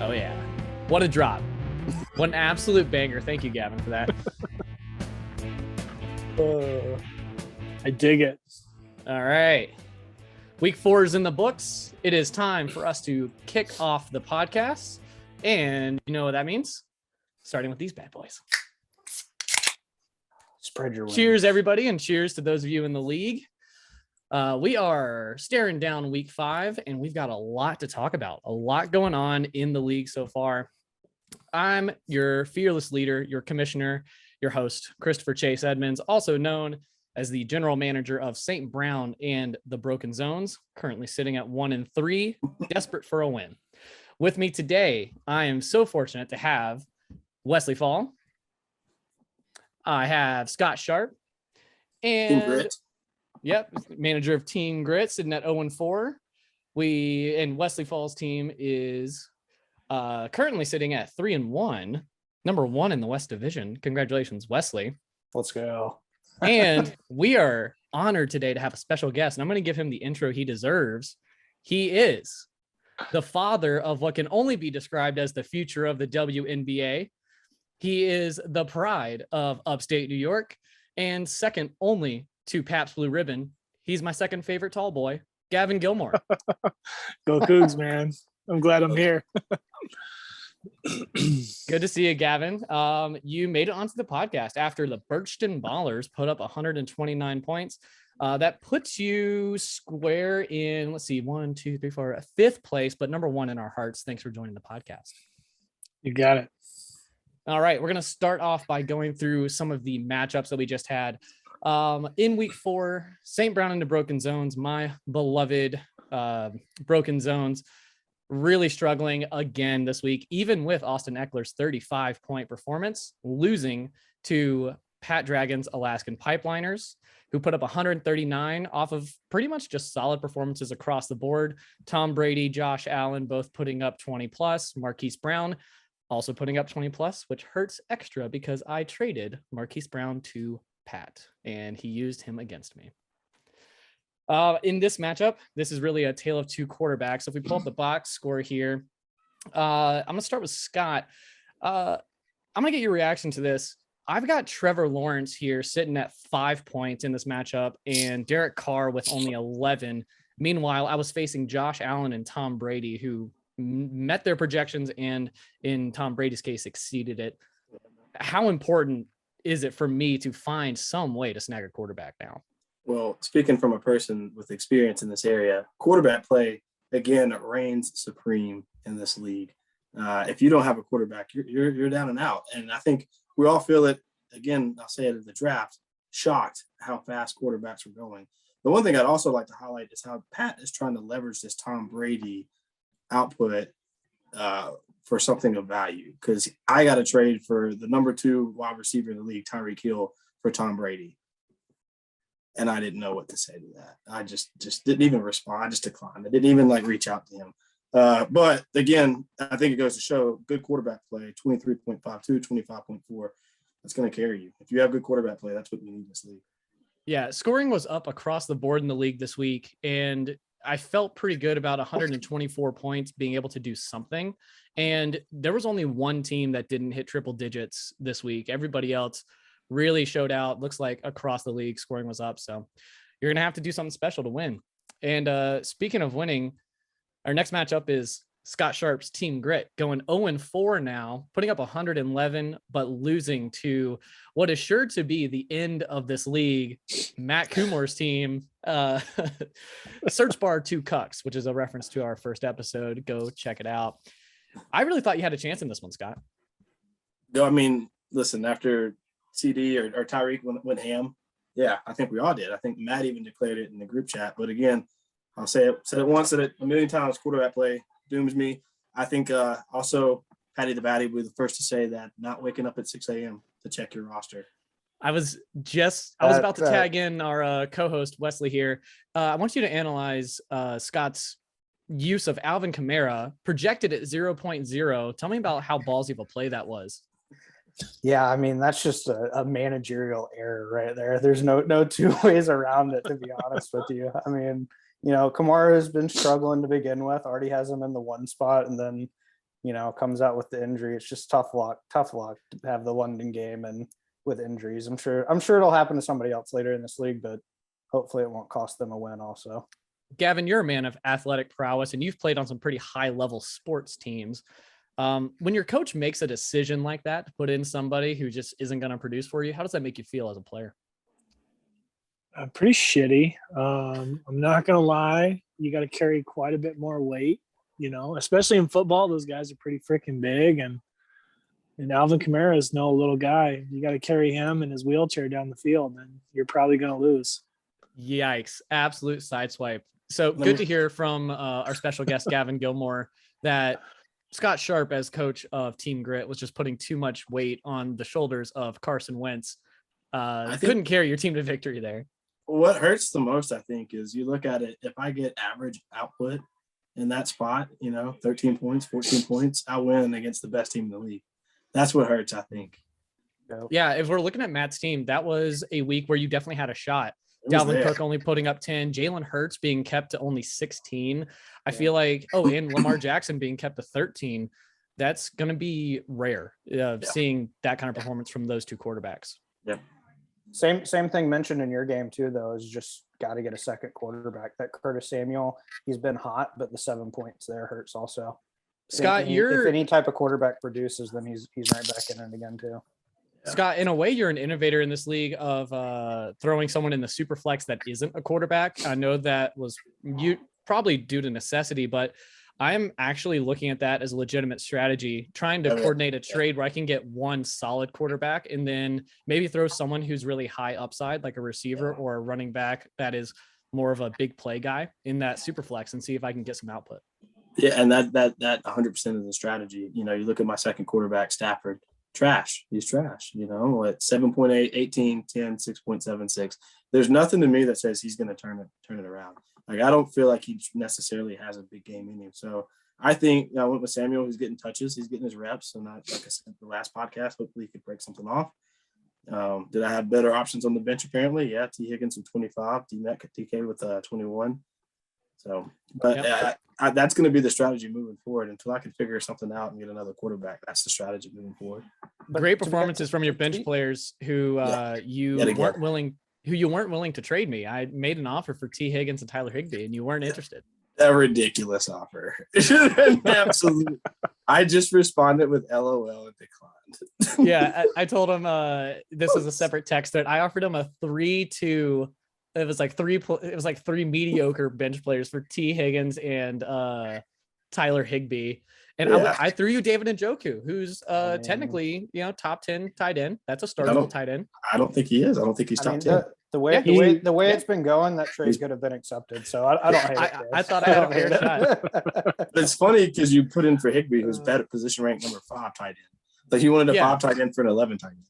Oh, yeah. What a drop. What an absolute banger. Thank you, Gavin, for that. I dig it. All right. Week 4 is in the books. It is time for us to kick off the podcast. And you know what that means? Starting with these bad boys. Spread your wings. Cheers, everybody, and cheers to those of you in the league. We are staring down week 5, and we've got a lot to talk about. A lot going on in the league so far. I'm your fearless leader, your commissioner, your host, Christopher Chase Edmonds, also known as the general manager of St. Brown and the Broken Zones, currently sitting at 1-3, desperate for a win. With me today, I am so fortunate to have Wesley Fall. I have Scott Sharp. And yep, manager of Team Grit, sitting at 0-4. And Wesley Fall's team is currently sitting at 3-1, number 1 in the West Division. Congratulations, Wesley. Let's go. And we are honored today to have a special guest, and I'm going to give him the intro he deserves. He is the father of what can only be described as the future of the WNBA. He is the pride of upstate New York, and second only to Pabst Blue Ribbon. He's my second favorite tall boy, Gavin Gilmore. Go Cougs, man. I'm glad I'm here. Good to see you, Gavin. You made it onto the podcast after the Birchton Ballers put up 129 points. That puts you square in, let's see, 1, 2, 3, 4, 5th place, but number 1 in our hearts. Thanks for joining the podcast. You got it. All right, we're going to start off by going through some of the matchups that we just had. In week 4, St. Brown and the Broken Zones, my beloved Broken Zones, really struggling again this week, even with Austin Eckler's 35-point performance, losing to Pat Dragon's Alaskan Pipeliners, who put up 139 off of pretty much just solid performances across the board. Tom Brady, Josh Allen, both putting up 20 plus. Marquise Brown also putting up 20 plus, which hurts extra because I traded Marquise Brown to Pat and he used him against me. In this matchup, this is really a tale of two quarterbacks. So if we pull up the box score here, I'm going to start with Scott. I'm going to get your reaction to this. I've got Trevor Lawrence here sitting at 5 points in this matchup and Derek Carr with only 11. Meanwhile, I was facing Josh Allen and Tom Brady, who met their projections and in Tom Brady's case exceeded it. How important is it for me to find some way to snag a quarterback now? Well, speaking from a person with experience in this area, quarterback play, again, reigns supreme in this league. If you don't have a quarterback, you're down and out. And I think we all feel it, again, I'll say it at the draft, shocked how fast quarterbacks are going. The one thing I'd also like to highlight is how Pat is trying to leverage this Tom Brady output for something of value, because I got to trade for the number 2 wide receiver in the league, Tyreek Hill, for Tom Brady. And I didn't know what to say to that. I just didn't even respond. I just declined. I didn't even reach out to him. But again, I think it goes to show good quarterback play, 23.52, 25.4. That's going to carry you. If you have good quarterback play, that's what you need in this league. Yeah, scoring was up across the board in the league this week, and I felt pretty good about 124 points being able to do something. And there was only one team that didn't hit triple digits this week. Everybody else really showed out. Looks like across the league scoring was up. So you're going to have to do something special to win. And speaking of winning, our next matchup is Scott Sharp's Team Grit going 0-4 now, putting up 111, but losing to what is sure to be the end of this league, Matt Coomore's team, Search Bar 2 Cucks, which is a reference to our first episode. Go check it out. I really thought you had a chance in this one, Scott. No, I mean, listen, after CD or Tyreek went ham, yeah, I think we all did. I think Matt even declared it in the group chat. But again, I'll said it once, said it a million times, quarterback play dooms me. I think also Patty the Batty will be the first to say that not waking up at 6 a.m. to check your roster. I was about to tag in our co-host Wesley here. I want you to analyze Scott's use of Alvin Kamara, projected at 0.0. Tell me about how ballsy of a play that was. Yeah, I mean, that's just a managerial error right there. There's no two ways around it, to be honest with you. I mean, Kamara has been struggling to begin with, already has him in the 1 spot. And then, comes out with the injury. It's just tough luck to have the London game and with injuries. I'm sure it'll happen to somebody else later in this league, but hopefully it won't cost them a win also. Gavin, you're a man of athletic prowess and you've played on some pretty high level sports teams. When your coach makes a decision like that to put in somebody who just isn't going to produce for you, how does that make you feel as a player? Pretty shitty. I'm not going to lie. You got to carry quite a bit more weight, especially in football. Those guys are pretty freaking big. And Alvin Kamara is no little guy. You got to carry him in his wheelchair down the field, and you're probably going to lose. Yikes. Absolute sideswipe. So good to hear from our special guest, Gavin Gilmore, that Scott Sharp, as coach of Team Grit, was just putting too much weight on the shoulders of Carson Wentz. Couldn't carry your team to victory there. What hurts the most, I think, is you look at it, if I get average output in that spot, 13 points, 14 points, I win against the best team in the league. That's what hurts, I think. Yeah, if we're looking at Matt's team, that was a week where you definitely had a shot. Dalvin Cook only putting up 10, Jalen Hurts being kept to only 16. I feel like, and Lamar Jackson being kept to 13. That's going to be rare, seeing that kind of performance from those two quarterbacks. Yeah. Same thing mentioned in your game too, though, is just got to get a second quarterback. That Curtis Samuel, he's been hot, but the 7 points there hurts also. Scott, if any type of quarterback produces, then he's right back in it again too. Scott, in a way, you're an innovator in this league of throwing someone in the super flex that isn't a quarterback. I know that was probably due to necessity, but I'm actually looking at that as a legitimate strategy, trying to coordinate a trade where I can get one solid quarterback and then maybe throw someone who's really high upside, like a receiver or a running back that is more of a big play guy in that super flex and see if I can get some output. Yeah, and that 100% is the strategy. You look at my second quarterback, Stafford. Trash. He's trash, at 7.8, 18, 10, 6.76. There's nothing to me that says he's going to turn it around. Like, I don't feel like he necessarily has a big game in him. So I think I went with Samuel. He's getting touches. He's getting his reps. And like I said, the last podcast, hopefully he could break something off. Did I have better options on the bench? Apparently. Yeah. T. Higgins with 25, DK with 21. So, but that's going to be the strategy moving forward until I can figure something out and get another quarterback. That's the strategy moving forward. But great performances from your bench players who you weren't willing to trade me. I made an offer for T. Higgins and Tyler Higbee, and you weren't interested. A ridiculous offer. Absolutely. I just responded with LOL and declined. Yeah, I told him this is a separate text that I offered him a 3-2. It was like three mediocre bench players for T. Higgins and Tyler Higbee. And I threw you David Njoku, who's technically, top 10 tight end. That's a startable tight end. I don't think he is. I don't think he's top 10. The way it's been going, that trade could have been accepted. So I don't hate it. I thought I had a fair shot. It's funny because you put in for Higbee, who's better position ranked number 5 tight end. Like you wanted a 5 tight end for an 11 tight end.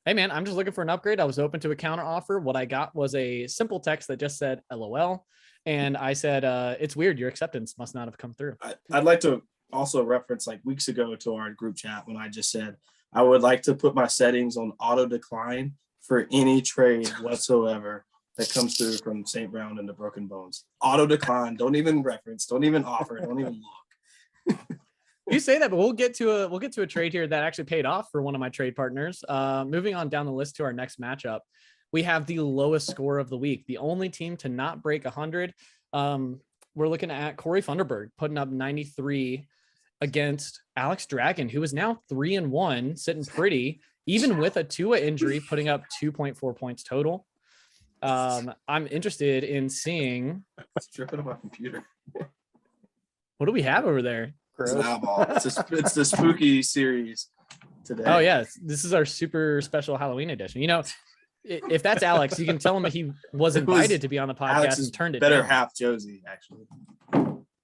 Hey man, I'm just looking for an upgrade. I was open to a counter offer. What I got was a simple text that just said LOL. And I said, it's weird. Your acceptance must not have come through. I'd like to also reference like weeks ago to our group chat when I just said, I would like to put my settings on auto decline for any trade whatsoever that comes through from St. Brown and the Broken Bones. Auto decline. Don't even reference. Don't even offer. Don't even look. You say that, but we'll get to a trade here that actually paid off for one of my trade partners. Moving on down the list to our next matchup, we have the lowest score of the week. The only team to not break 100. We're looking at Corey Funderburg putting up 93 against Alex Dragon, who is now 3-1, sitting pretty, even with a Tua injury, putting up 2.4 points total. I'm interested in seeing. Stripping my computer. What do we have over there? It's an eyeball. It's the spooky series today. Oh yeah, this is our super special Halloween edition. If that's Alex, you can tell him that he was invited to be on the podcast Alex and turned it better down. half Josie, actually.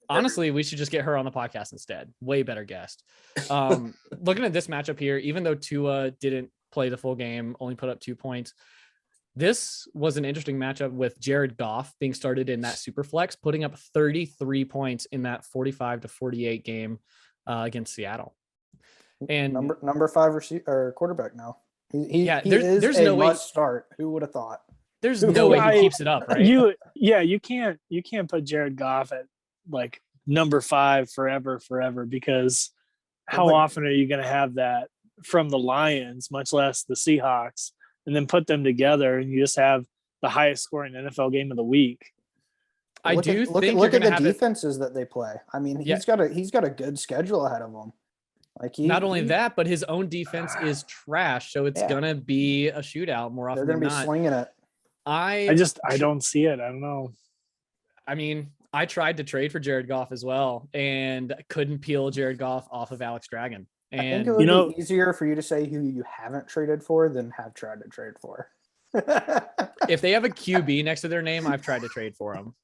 Honestly, we should just get her on the podcast instead. Way better guest. Looking at this matchup here, even though Tua didn't play the full game, only put up 2 points, this was an interesting matchup with Jared Goff being started in that super flex, putting up 33 points in that 45-48 game against Seattle. And number 5 receiver quarterback now. He there's no way start. Who would have thought? There's no way he keeps it up, right? You can't put Jared Goff at like number 5 forever because how often are you going to have that from the Lions, much less the Seahawks, and then put them together and you just have the highest scoring NFL game of the week? Look at the defenses that they play. I mean, he's got a good schedule ahead of him. Like not only that, but his own defense is trash, so it's gonna be a shootout more often than not. They're gonna be slinging it. I don't see it. I don't know. I mean, I tried to trade for Jared Goff as well and couldn't peel Jared Goff off of Alex Dragon. And I think it would be easier for you to say who you haven't traded for than have tried to trade for. If they have a QB next to their name, I've tried to trade for him.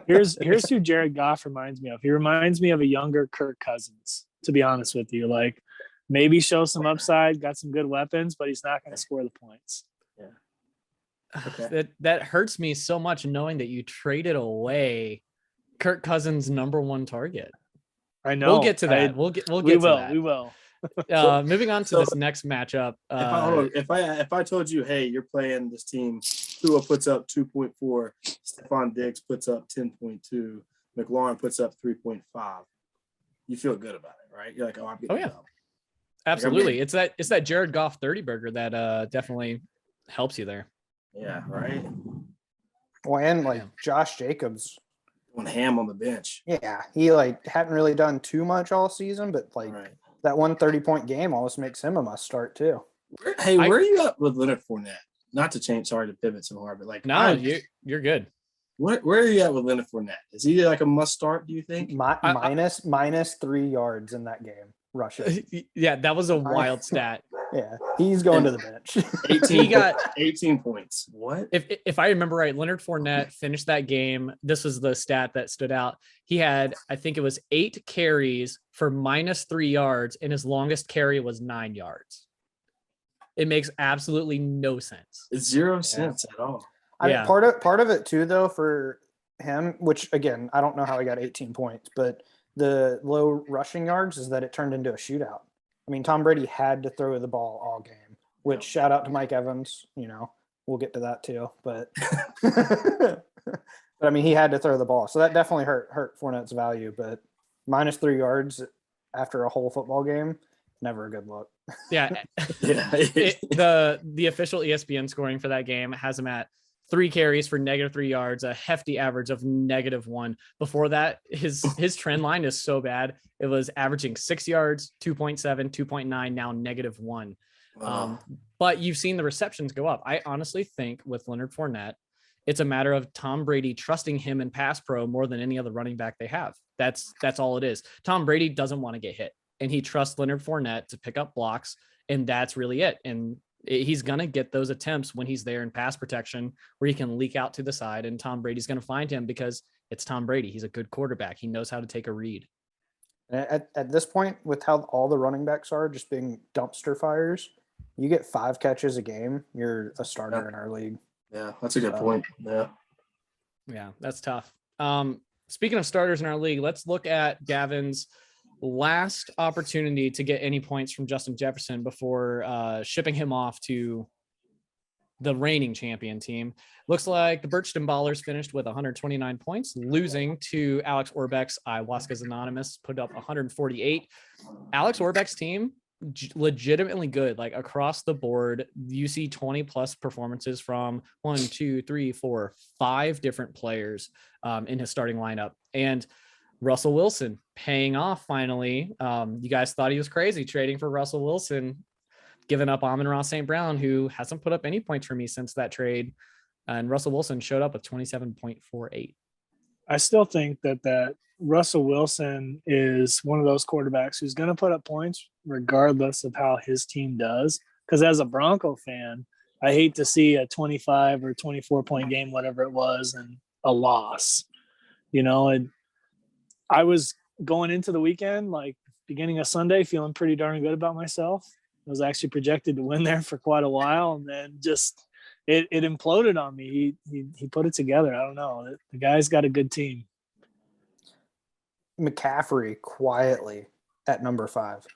Here's who Jared Goff reminds me of. He reminds me of a younger Kirk Cousins, to be honest with you. Like, maybe show some upside, got some good weapons, but he's not going to score the points. Yeah. Okay. That hurts me so much knowing that you traded away Kirk Cousins' number one target. I know. We'll get to that. We will. Moving on to this next matchup. If I told you, hey, you're playing this team, Tua puts up 2.4, Stephon Diggs puts up 10.2, McLaurin puts up 3.5. You feel good about it, right? You're like, oh, I'm getting yeah. Absolutely. It's that Jared Goff 30 burger that definitely helps you there. Yeah, right. Well, and Josh Jacobs going ham on the bench. Yeah, he hadn't really done too much all season, but that 130-point game almost makes him a must start too. Where are you at with Leonard Fournette? Not to change, sorry to pivot so hard, but you're good. Where are you at with Leonard Fournette? Is he like a must start, do you think? Minus 3 yards in that game rushing. Yeah, that was a wild stat. Yeah, he's going to the bench. 18 points. What? If I remember right, Leonard Fournette finished that game. This was the stat that stood out. He had, I think it was 8 carries for minus 3 yards, and his longest carry was 9 yards. It makes absolutely no sense. It's 0 cents at all. I mean, part of it too, though, for him, which again, I don't know how he got 18 points, but the low rushing yards is that it turned into a shootout. I mean, Tom Brady had to throw the ball all game, which shout out to Mike Evans. We'll get to that too, but I mean, he had to throw the ball. So that definitely hurt Fournette's value, but minus 3 yards after a whole football game, never a good look. Yeah. The official ESPN scoring for that game has him at 3 carries for -3 yards, a hefty average of -1. Before that, his trend line is so bad. It was averaging 6 yards, 2.7, 2.9, now -1. Wow. But you've seen the receptions go up. I honestly think with Leonard Fournette, it's a matter of Tom Brady trusting him in pass pro more than any other running back they have. That's all it is. Tom Brady doesn't want to get hit, and he trusts Leonard Fournette to pick up blocks, and that's really it. And he's going to get those attempts when he's there in pass protection where he can leak out to the side, and Tom Brady's going to find him because it's Tom Brady. He's a good quarterback. He knows how to take a read. At this point, with how all the running backs are just being dumpster fires, you get 5 catches a game, you're a starter in our league. Yeah, that's a good point. Yeah, that's tough. Speaking of starters in our league, let's look at Gavin's last opportunity to get any points from Justin Jefferson before shipping him off to the reigning champion team. Looks like the Birchton Ballers finished with 129 points, losing to Alex Orbeck's Ayahuasca's Anonymous, put up 148. Alex Orbeck's team, legitimately good, like across the board. You see 20 plus performances from 5 different players in his starting lineup. And Russell Wilson paying off finally. You guys thought he was crazy trading for Russell Wilson, giving up Amon-Ra St. Brown, who hasn't put up any points for me since that trade. And Russell Wilson showed up with 27.48. I still think that Russell Wilson is one of those quarterbacks who's going to put up points regardless of how his team does. Because as a Bronco fan, I hate to see a 25 or 24 point game, whatever it was, and a loss. And I was going into the weekend, like beginning of Sunday, feeling pretty darn good about myself. I was actually projected to win there for quite a while, and then just it imploded on me. He put it together. I don't know. The guy's got a good team. McCaffrey quietly at number 5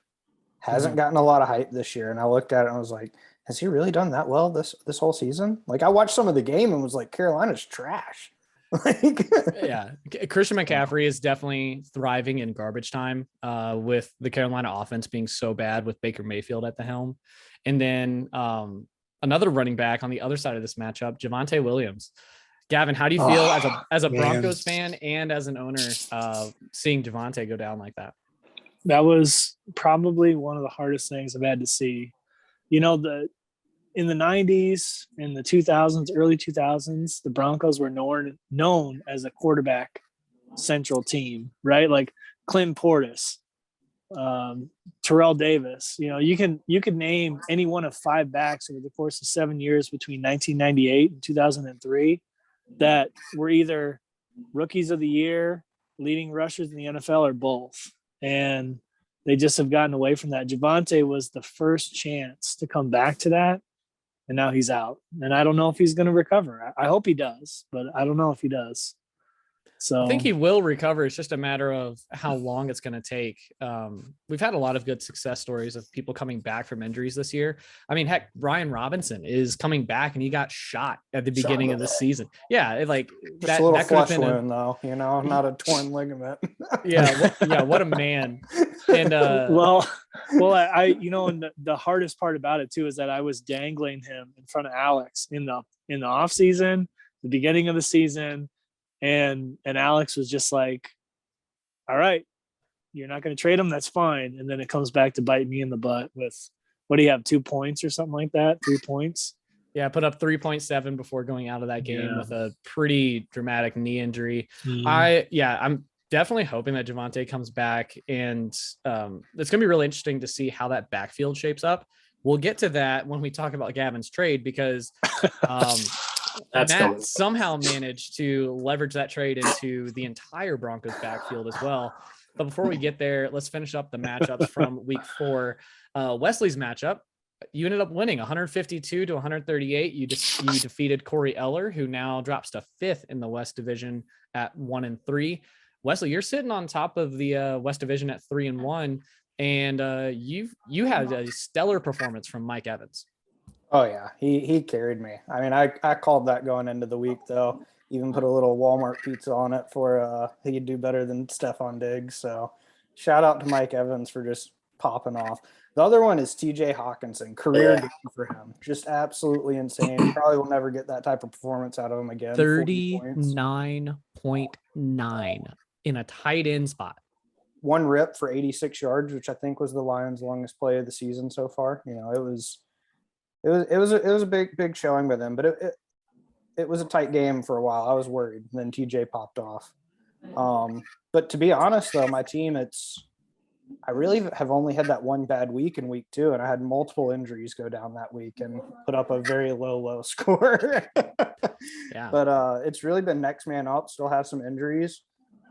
hasn't gotten a lot of hype this year, and I looked at it and I was like, has he really done that well this whole season? Like, I watched some of the game and was like, Carolina's trash. Like, Yeah, Christian McCaffrey is definitely thriving in garbage time with the Carolina offense being so bad with Baker Mayfield at the helm. And then another running back on the other side of this matchup, Javonte Williams. Gavin, how do you feel as a Broncos fan and as an owner seeing Javonte go down like that? That was probably one of the hardest things I've had to see. You know, in the 90s, in the 2000s, early 2000s, the Broncos were known as a quarterback central team, right? Like Clint Portis, Terrell Davis. You know, you can name any one of 5 backs over the course of 7 years between 1998 and 2003 that were either rookies of the year, leading rushers in the NFL, or both. And they just have gotten away from that. Javonte was the first chance to come back to that. And now he's out. And I don't know if he's going to recover. I hope he does, but I don't know if he does. So I think he will recover. It's just a matter of how long it's going to take. We've had a lot of good success stories of people coming back from injuries this year. I mean, heck, Brian Robinson is coming back and he got shot at the beginning of the season. Yeah. Like just that, a little that could have flesh been wound though, you know, not a torn ligament. What a man. And well, I you know, and the hardest part about it too is that I was dangling him in front of Alex in the off season, the beginning of the season, and Alex was just like, "All right, you're not going to trade him. That's fine." And then it comes back to bite me in the butt with, what do you have, 2 points or something like that? 3 points. Yeah, put up 3.7 before going out of that game with a pretty dramatic knee injury. I'm definitely hoping that Javonte comes back, and it's going to be really interesting to see how that backfield shapes up. We'll get to that when we talk about Gavin's trade, because Matt somehow managed to leverage that trade into the entire Broncos backfield as well. But before we get there, let's finish up the matchups from week 4. Wesley's matchup, you ended up winning 152 to 138. You defeated Corey Eller, who now drops to 5th in the West Division at 1-3. Wesley, you're sitting on top of the West Division at 3-1, and you had a stellar performance from Mike Evans. Oh yeah, he carried me. I mean, I called that going into the week though. Even put a little Walmart pizza on it for he'd do better than Stephon Diggs. So shout out to Mike Evans for just popping off. The other one is TJ Hawkinson, career game for him. Just absolutely insane. Probably will never get that type of performance out of him again. 39.9 in a tight end spot. 1 rip for 86 yards, which I think was the Lions' longest play of the season so far. You know, it was a big showing by them, but it was a tight game for a while. I was worried. And then TJ popped off. But to be honest, though, my team, I really have only had that one bad week in week 2, and I had multiple injuries go down that week and put up a very low score. Yeah. But it's really been next man up. Still have some injuries.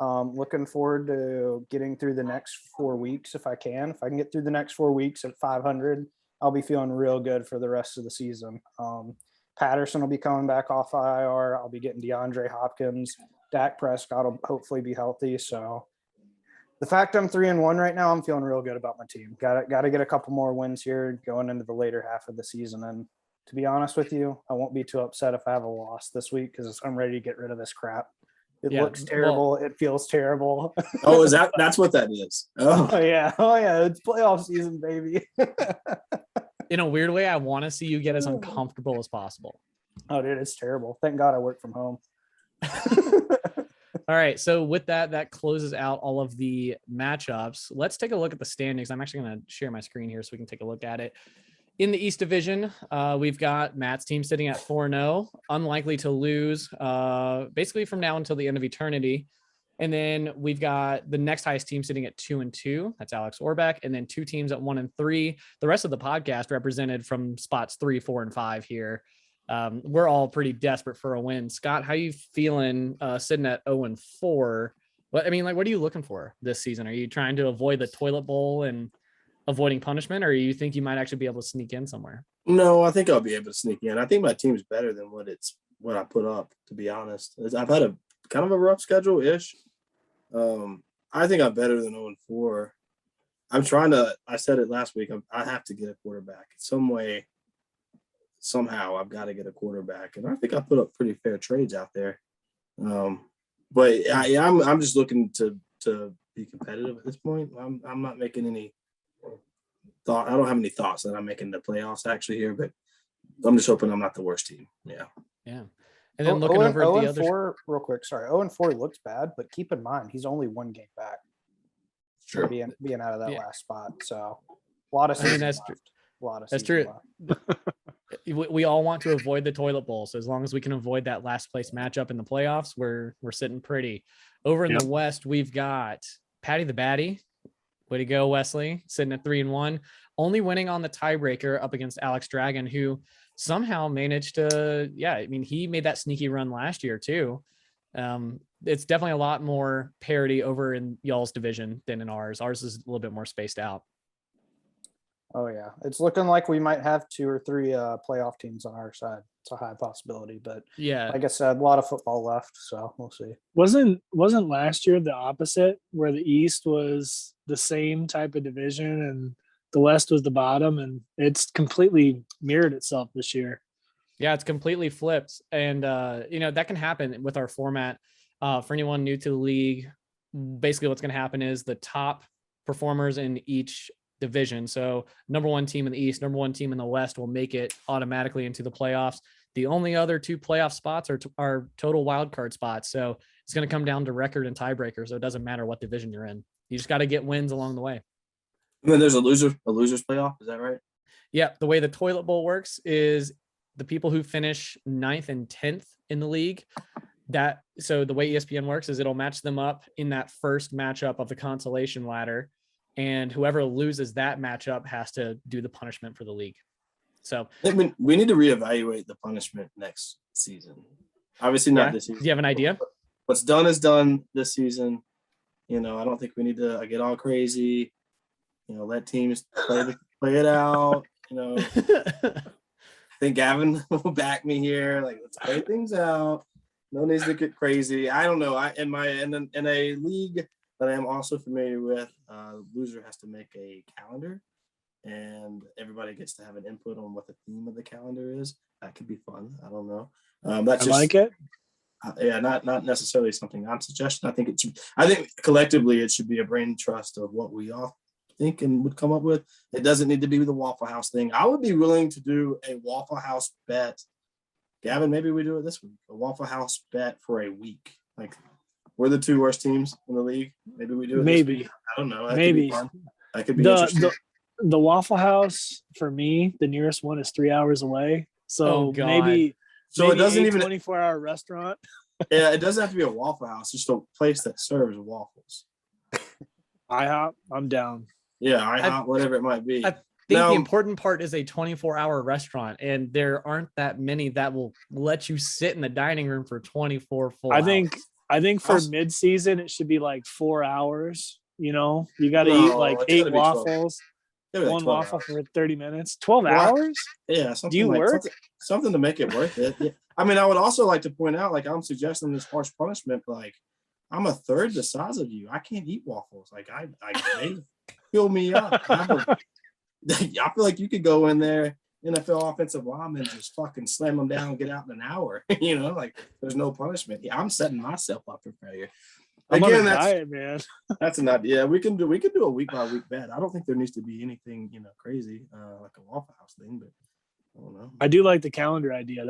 Looking forward to getting through the next 4 weeks if I can. If I can get through the next 4 weeks at 500, I'll be feeling real good for the rest of the season. Patterson will be coming back off IR. I'll be getting DeAndre Hopkins. Dak Prescott will hopefully be healthy. So the fact I'm 3-1 right now, I'm feeling real good about my team. Got to get a couple more wins here going into the later half of the season. And to be honest with you, I won't be too upset if I have a loss this week because I'm ready to get rid of this crap. It looks terrible. It feels terrible. Oh, that's what that is? Oh yeah. It's playoff season, baby. In a weird way, I want to see you get as uncomfortable as possible. Oh, dude, it's terrible. Thank God I work from home. All right. So with that closes out all of the matchups. Let's take a look at the standings. I'm actually going to share my screen here so we can take a look at it. In the East Division, we've got Matt's team sitting at 4-0, unlikely to lose basically from now until the end of eternity. And then we've got the next highest team sitting at 2-2. That's Alex Orbeck. And then 2 teams at 1-3. The rest of the podcast represented from spots 3, 4, and 5 here. We're all pretty desperate for a win. Scott, how you feeling sitting at 0-4? What are you looking for this season? Are you trying to avoid the toilet bowl and avoiding punishment, or you think you might actually be able to sneak in somewhere? No, I think I'll be able to sneak in. I think my team's better than what I put up, to be honest. I've had a kind of a rough schedule-ish. I think I'm better than 0-4. I said it last week, I have to get a quarterback. Somehow I've got to get a quarterback. And I think I put up pretty fair trades out there. But I'm just looking to be competitive at this point. I'm not making any thought. I don't have any thoughts that I'm making the playoffs actually here, but I'm just hoping I'm not the worst team. Yeah. And then looking over at the other 4 real quick. Sorry, 0-4 looks bad, but keep in mind he's only 1 game back. Sure. Being out of that last spot, so a lot of season left. A lot of that's season true. left. We all want to avoid the toilet bowl, so as long as we can avoid that last place matchup in the playoffs, we're sitting pretty. Over in the West, we've got Patty the Batty. Way to go, Wesley, sitting at 3-1, only winning on the tiebreaker up against Alex Dragon, who somehow managed to, he made that sneaky run last year too. It's definitely a lot more parity over in y'all's division than in ours. Ours is a little bit more spaced out. Oh yeah, it's looking like we might have 2 or 3 playoff teams on our side. It's a high possibility, but like I said, a lot of football left, so we'll see. Wasn't last year the opposite, where the East was the same type of division and the West was the bottom, and it's completely mirrored itself this year? Yeah, it's completely flipped, and that can happen with our format. For anyone new to the league, basically what's going to happen is the top performers in each division. So number 1 team in the East, number 1 team in the West will make it automatically into the playoffs. The only other 2 playoff spots are total wild card spots. So it's going to come down to record and tiebreaker. So it doesn't matter what division you're in. You just got to get wins along the way. And then there's a losers playoff. Is that right? Yeah. The way the toilet bowl works is the people who finish 9th and 10th in the league, so the way ESPN works is it'll match them up in that first matchup of the consolation ladder. And whoever loses that matchup has to do the punishment for the league. So we need to reevaluate the punishment next season. Obviously not this season. Do you have an idea? What's done is done this season. I don't think we need to get all crazy. Let teams play it out. I think Gavin will back me here. Let's play things out. No needs to get crazy. I don't know. In a league that I am also familiar with, loser has to make a calendar, and everybody gets to have an input on what the theme of the calendar is. That could be fun. I don't know. That's just, like it. Not necessarily something I'm suggesting. I think collectively it should be a brain trust of what we all think and would come up with. It doesn't need to be the Waffle House thing. I would be willing to do a Waffle House bet. Gavin, maybe we do it this week. A Waffle House bet for a week. We're the 2 worst teams in the league. Maybe we do it maybe. This week. I don't know. Maybe. That could be interesting. The Waffle House, for me, the nearest one is 3 hours away. So maybe it doesn't even 24-hour restaurant. Yeah, it doesn't have to be a Waffle House. Just a place that serves waffles. IHOP, I'm down. Yeah, IHOP, whatever it might be. I think the important part is a 24-hour restaurant, and there aren't that many that will let you sit in the dining room for 24 full hours. I think for mid-season it should be 4 hours. You got to eat 8 waffles, 1 waffle for 30 minutes. 12 hours? Yeah. Do you work? Something to make it worth it. Yeah. I mean, I would also like to point out, I'm suggesting this harsh punishment, I'm a third the size of you. I can't eat waffles. They fill me up. I feel like you could go in there, NFL offensive lineman, just fucking slam them down and get out in an hour. There's no punishment. Yeah, I'm setting myself up for failure. Again, that's diet, man. That's an idea. We can do a week by week bet. I don't think there needs to be anything crazy like a Waffle House thing, but I don't know. I do like the calendar idea.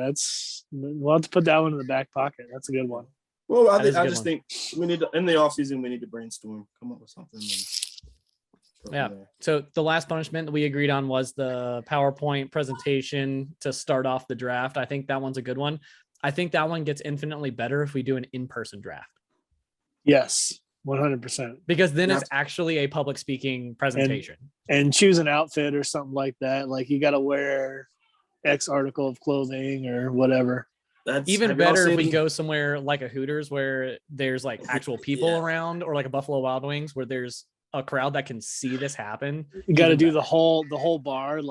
We'll have to put that one in the back pocket. That's a good one. Well, I just think we need to, in the off season, we need to brainstorm, come up with something. Yeah. So the last punishment that we agreed on was the PowerPoint presentation to start off the draft. I think that one's a good one. I think that one gets infinitely better if we do an in-person draft. Yes, 100%. Because then it's actually a public speaking presentation. And choose an outfit or something like that. You got to wear X article of clothing or whatever. That's even better if we go somewhere like a Hooters where there's actual people around, or a Buffalo Wild Wings where there's a crowd that can see this happen. You got to do the whole bar,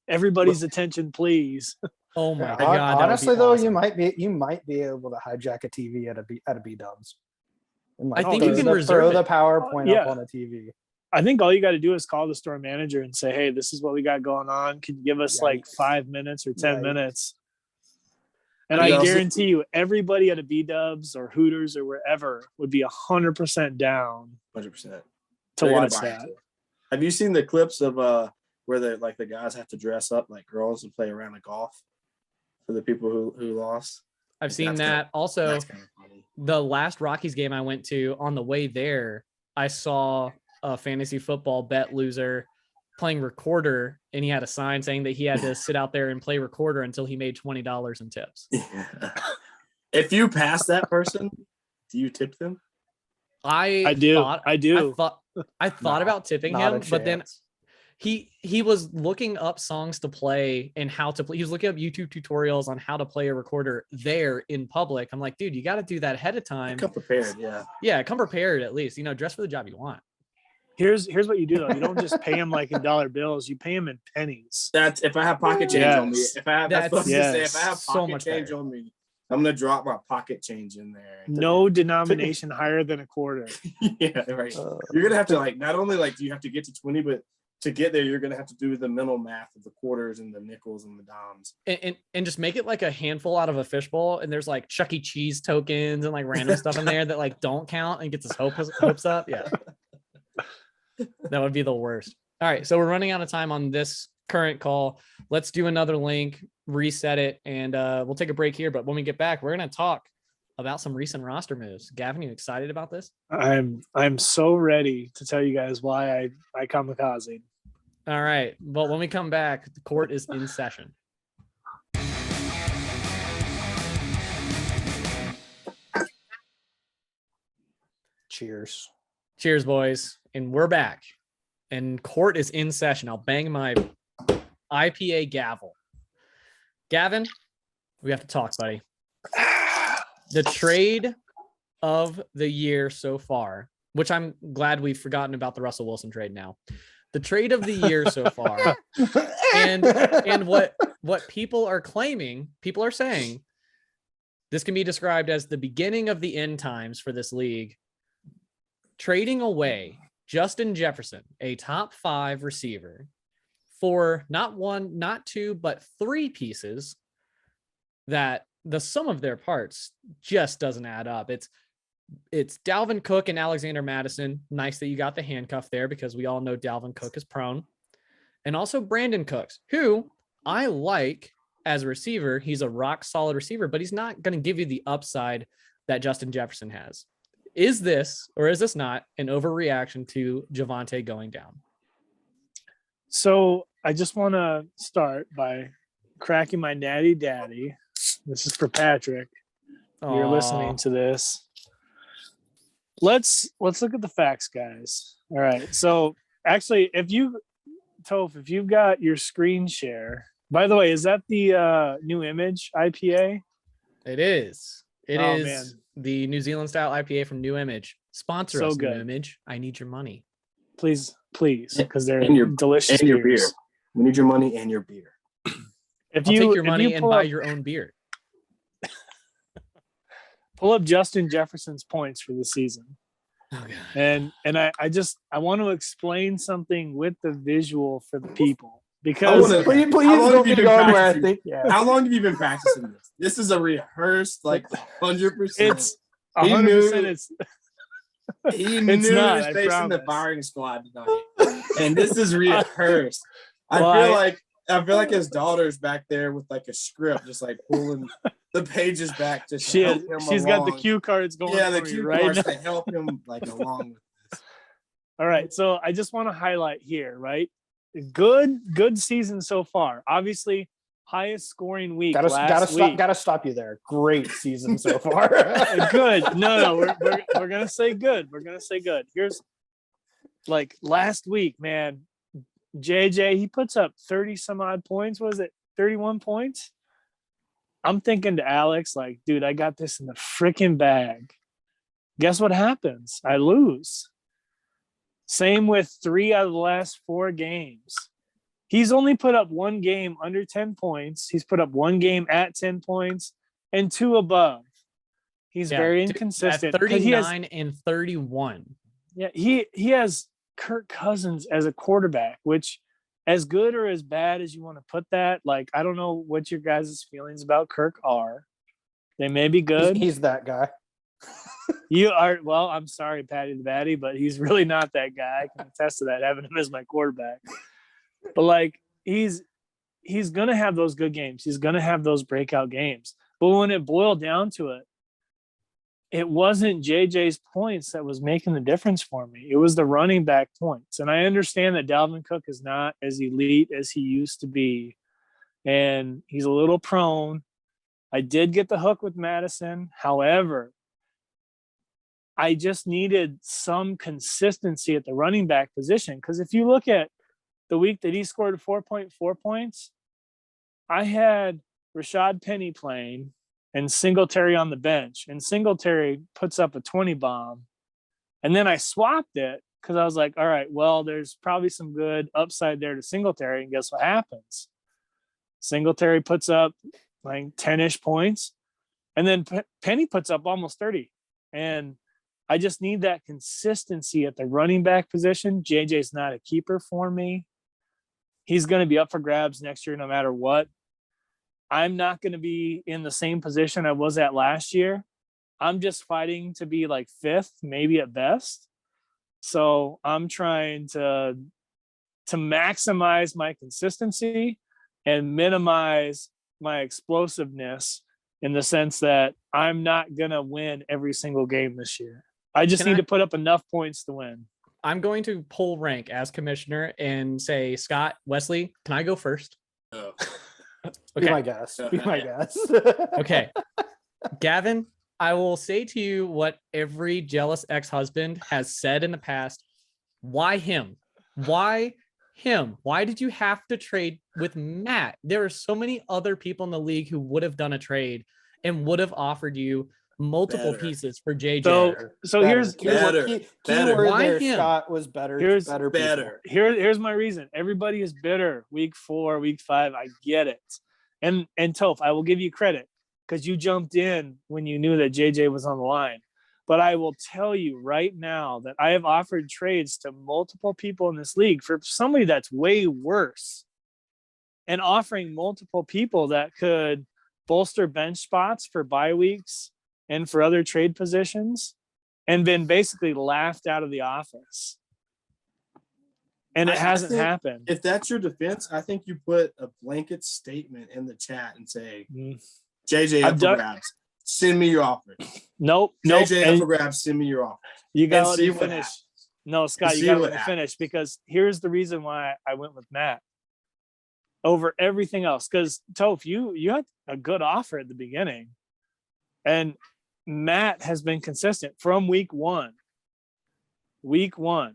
everybody's attention, please. Oh my God. Honestly though, awesome. you might be able to hijack a TV at a B-dubs. I think you can throw the PowerPoint up on a TV. I think all you got to do is call the store manager and say, "Hey, this is what we got going on. Can you give us 5 minutes or 10 minutes?" And I guarantee you, everybody at a B-Dubs or Hooters or wherever would be 100% down 100% to watch that. Have you seen the clips of where the guys have to dress up like girls and play around a golf for the people who lost? I've seen that. Also, the last Rockies game I went to, on the way there, I saw a fantasy football bet loser playing recorder, and he had a sign saying that he had to sit out there and play recorder until he made $20 in tips. Yeah. If you pass that person, do you tip them? I do. I thought about tipping him, but then he was looking up songs to play and how to play. He was looking up YouTube tutorials on how to play a recorder there in public. I'm like, dude, you got to do that ahead of time. Come prepared, yeah. Yeah, come prepared at least. Dress for the job you want. Here's what you do though. You don't just pay him like in dollar bills. You pay him in pennies. That's if I have pocket change on me. If I have so pocket change on me, I'm gonna drop my pocket change in there. No denomination higher than a quarter. Yeah, right. You're gonna have to not only do you have to get to 20, but to get there, you're gonna have to do the mental math of the quarters and the nickels and the dimes, and just make it like a handful out of a fishbowl. And there's like Chuck E. Cheese tokens and like random stuff in there that don't count, and gets his hopes up. Yeah. That would be the worst. All right. So we're running out of time on this current call. Let's do another link, reset it, and we'll take a break here. But when we get back, we're going to talk about some recent roster moves. Gavin, you excited about this? I'm so ready to tell you guys why I kamikaze. All right. Well, when we come back, the court is in session. Cheers. Cheers, boys. And we're back. And court is in session. I'll bang my IPA gavel. Gavin, we have to talk, buddy. The trade of the year so far, which I'm glad we've forgotten about the Russell Wilson trade now. The trade of the year so far. and what people are claiming, people are saying, this can be described as the beginning of the end times for this league. Trading away Justin Jefferson, a top 5 receiver, for not 1, not 2, but 3 pieces that the sum of their parts just doesn't add up. It's Dalvin Cook and Alexander Mattison. Nice that you got the handcuff there, because we all know Dalvin Cook is prone. And also Brandon Cooks, who I like as a receiver. He's a rock solid receiver, but he's not going to give you the upside that Justin Jefferson has. Is this, or is this not, an overreaction to Javonte going down? So I just want to start by cracking my natty daddy. This is for Patrick. You're listening to this. Let's look at the facts, guys. All right. So actually, if you've got your screen share, by the way, is that the new Image IPA? It is. It is. Man. The New Zealand style IPA from New Image. Sponsor us, good. New Image. I need your money. Please, because they're delicious. And your beers. beer. We need your money and your beer. I'll take your money and buy your own beer. Pull up Justin Jefferson's points for the season. Oh, God. And I want to explain something with the visual for the people. Because please don't be going where I think. Yeah. How long have you been practicing this? This is a rehearsed, 100%. It's 100%. He knew he was facing the firing squad tonight, and this is rehearsed. I feel like his daughter's back there with a script, just pulling the pages back. She's got the cue cards going. Yeah, the cue cards to help him along with this. All right, so I just want to highlight here, right? Good season so far. Obviously, highest scoring week last week. Gotta stop you there. Great season so far. Good. No, we're gonna say good. We're gonna say good. Here's last week, man. JJ, he puts up 30 some odd points. What was it? 31 points. I'm thinking to Alex, dude, I got this in the freaking bag. Guess what happens? I lose. Same with 3 out of the last 4 games. He's only put up 1 game under 10 points. He's put up 1 game at 10 points and 2 above. He's very inconsistent. At 39 and 31. Yeah, he has Kirk Cousins as a quarterback, which, as good or as bad as you want to put that, I don't know what your guys' feelings about Kirk are. They may be good. He's that guy. You are, well, I'm sorry, Patty the Batty, but he's really not that guy. I can attest to that, having him as my quarterback. But like, he's going to have those good games. He's going to have those breakout games. But when it boiled down to it, it wasn't JJ's points that was making the difference for me. It was the running back points. And I understand that Dalvin Cook is not as elite as he used to be. And he's a little prone. I did get the hook with Madison. However, I just needed some consistency at the running back position. Because if you look at the week that he scored 4.4 points, I had Rashad Penny playing and Singletary on the bench. And Singletary puts up a 20 bomb. And then I swapped it because I was like, all right, well, there's probably some good upside there to Singletary. And guess what happens? Singletary puts up like 10-ish points. And then Penny puts up almost 30. And I just need that consistency at the running back position. JJ's not a keeper for me. He's going to be up for grabs next year no matter what. I'm not going to be in the same position I was at last year. I'm just fighting to be like 5th, maybe at best. So I'm trying to maximize my consistency and minimize my explosiveness in the sense that I'm not going to win every single game this year. I just need to put up enough points to win. I'm going to pull rank as commissioner and say, Scott, Wesley, can I go first? Oh. Okay. Be my guess. Be my guess. Okay. Gavin, I will say to you what every jealous ex-husband has said in the past. Why him? Why him? Why did you have to trade with Matt? There are so many other people in the league who would have done a trade and would have offered you multiple pieces for JJ. So here's better. Why him? Scott was better. Here's better. Here's my reason. Everybody is bitter. Week 4, week 5. I get it. And Toph, I will give you credit because you jumped in when you knew that JJ was on the line. But I will tell you right now that I have offered trades to multiple people in this league for somebody that's way worse, and offering multiple people that could bolster bench spots for bye weeks and for other trade positions, and been basically laughed out of the office. And it hasn't happened. If that's your defense, I think you put a blanket statement in the chat and say, JJ up for grabs. Send me your offer. Nope. JJ up for grabs. Send me your offer. You got to let me finish. No, Scott, you got to let me finish, because here's the reason why I went with Matt over everything else. Because Toph, you had a good offer at the beginning, and Matt has been consistent from week 1. Week 1,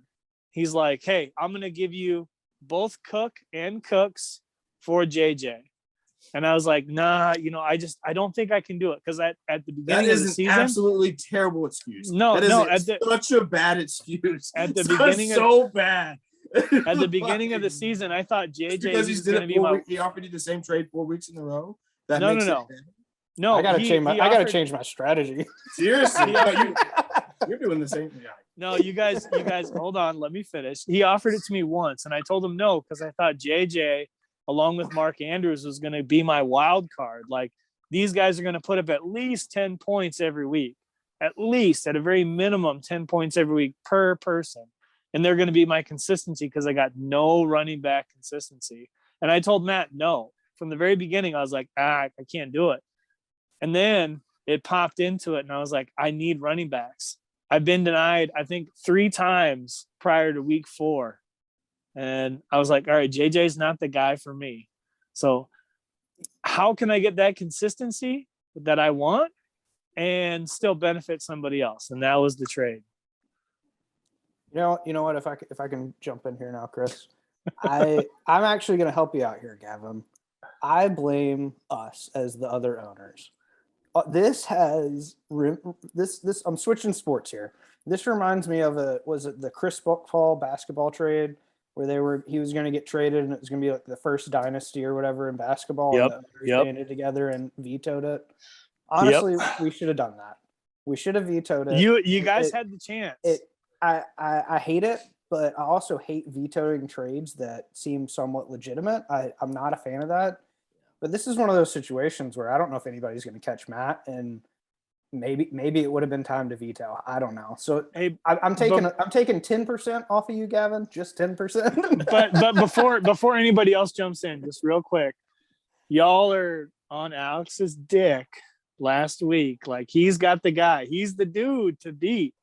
he's like, hey, I'm going to give you both Cook and Cooks for JJ. And I was like, nah, I don't think I can do it. Because at the beginning of the season, that is an absolutely terrible excuse. Such a bad excuse. At the beginning, bad. At the beginning of the season, I thought JJ was going to be he offered you the same trade 4 weeks in a row. No, I gotta change my strategy. Seriously, you're doing the same thing. No, you guys, hold on. Let me finish. He offered it to me once, and I told him no because I thought JJ, along with Mark Andrews, was going to be my wild card. Like, these guys are going to put up at least 10 points every week, at least at a very minimum 10 points every week per person, and they're going to be my consistency because I got no running back consistency. And I told Matt no from the very beginning. I was like, I can't do it. And then it popped into it, and I was like, I need running backs. I've been denied, I think, 3 times prior to week 4. And I was like, all right, JJ's not the guy for me. So how can I get that consistency that I want and still benefit somebody else? And that was the trade. You know what? If I can jump in here now, Chris, I'm actually going to help you out here, Gavin. I blame us as the other owners. This I'm switching sports here. This reminds me of was it the Chris Paul basketball trade where he was going to get traded and it was going to be like the first dynasty or whatever in basketball. Yep. And the owners banded together and vetoed it. Honestly, we should have done that. We should have vetoed it. You guys had the chance. I hate it, but I also hate vetoing trades that seem somewhat legitimate. I'm not a fan of that. But this is one of those situations where I don't know if anybody's going to catch Matt, and maybe it would have been time to veto. I don't know. So Hey, I'm taking 10% off of you, Gavin. Just 10%. but before anybody else jumps in, just real quick, y'all are on Alex's dick last week. Like, he's got the guy. He's the dude to beat.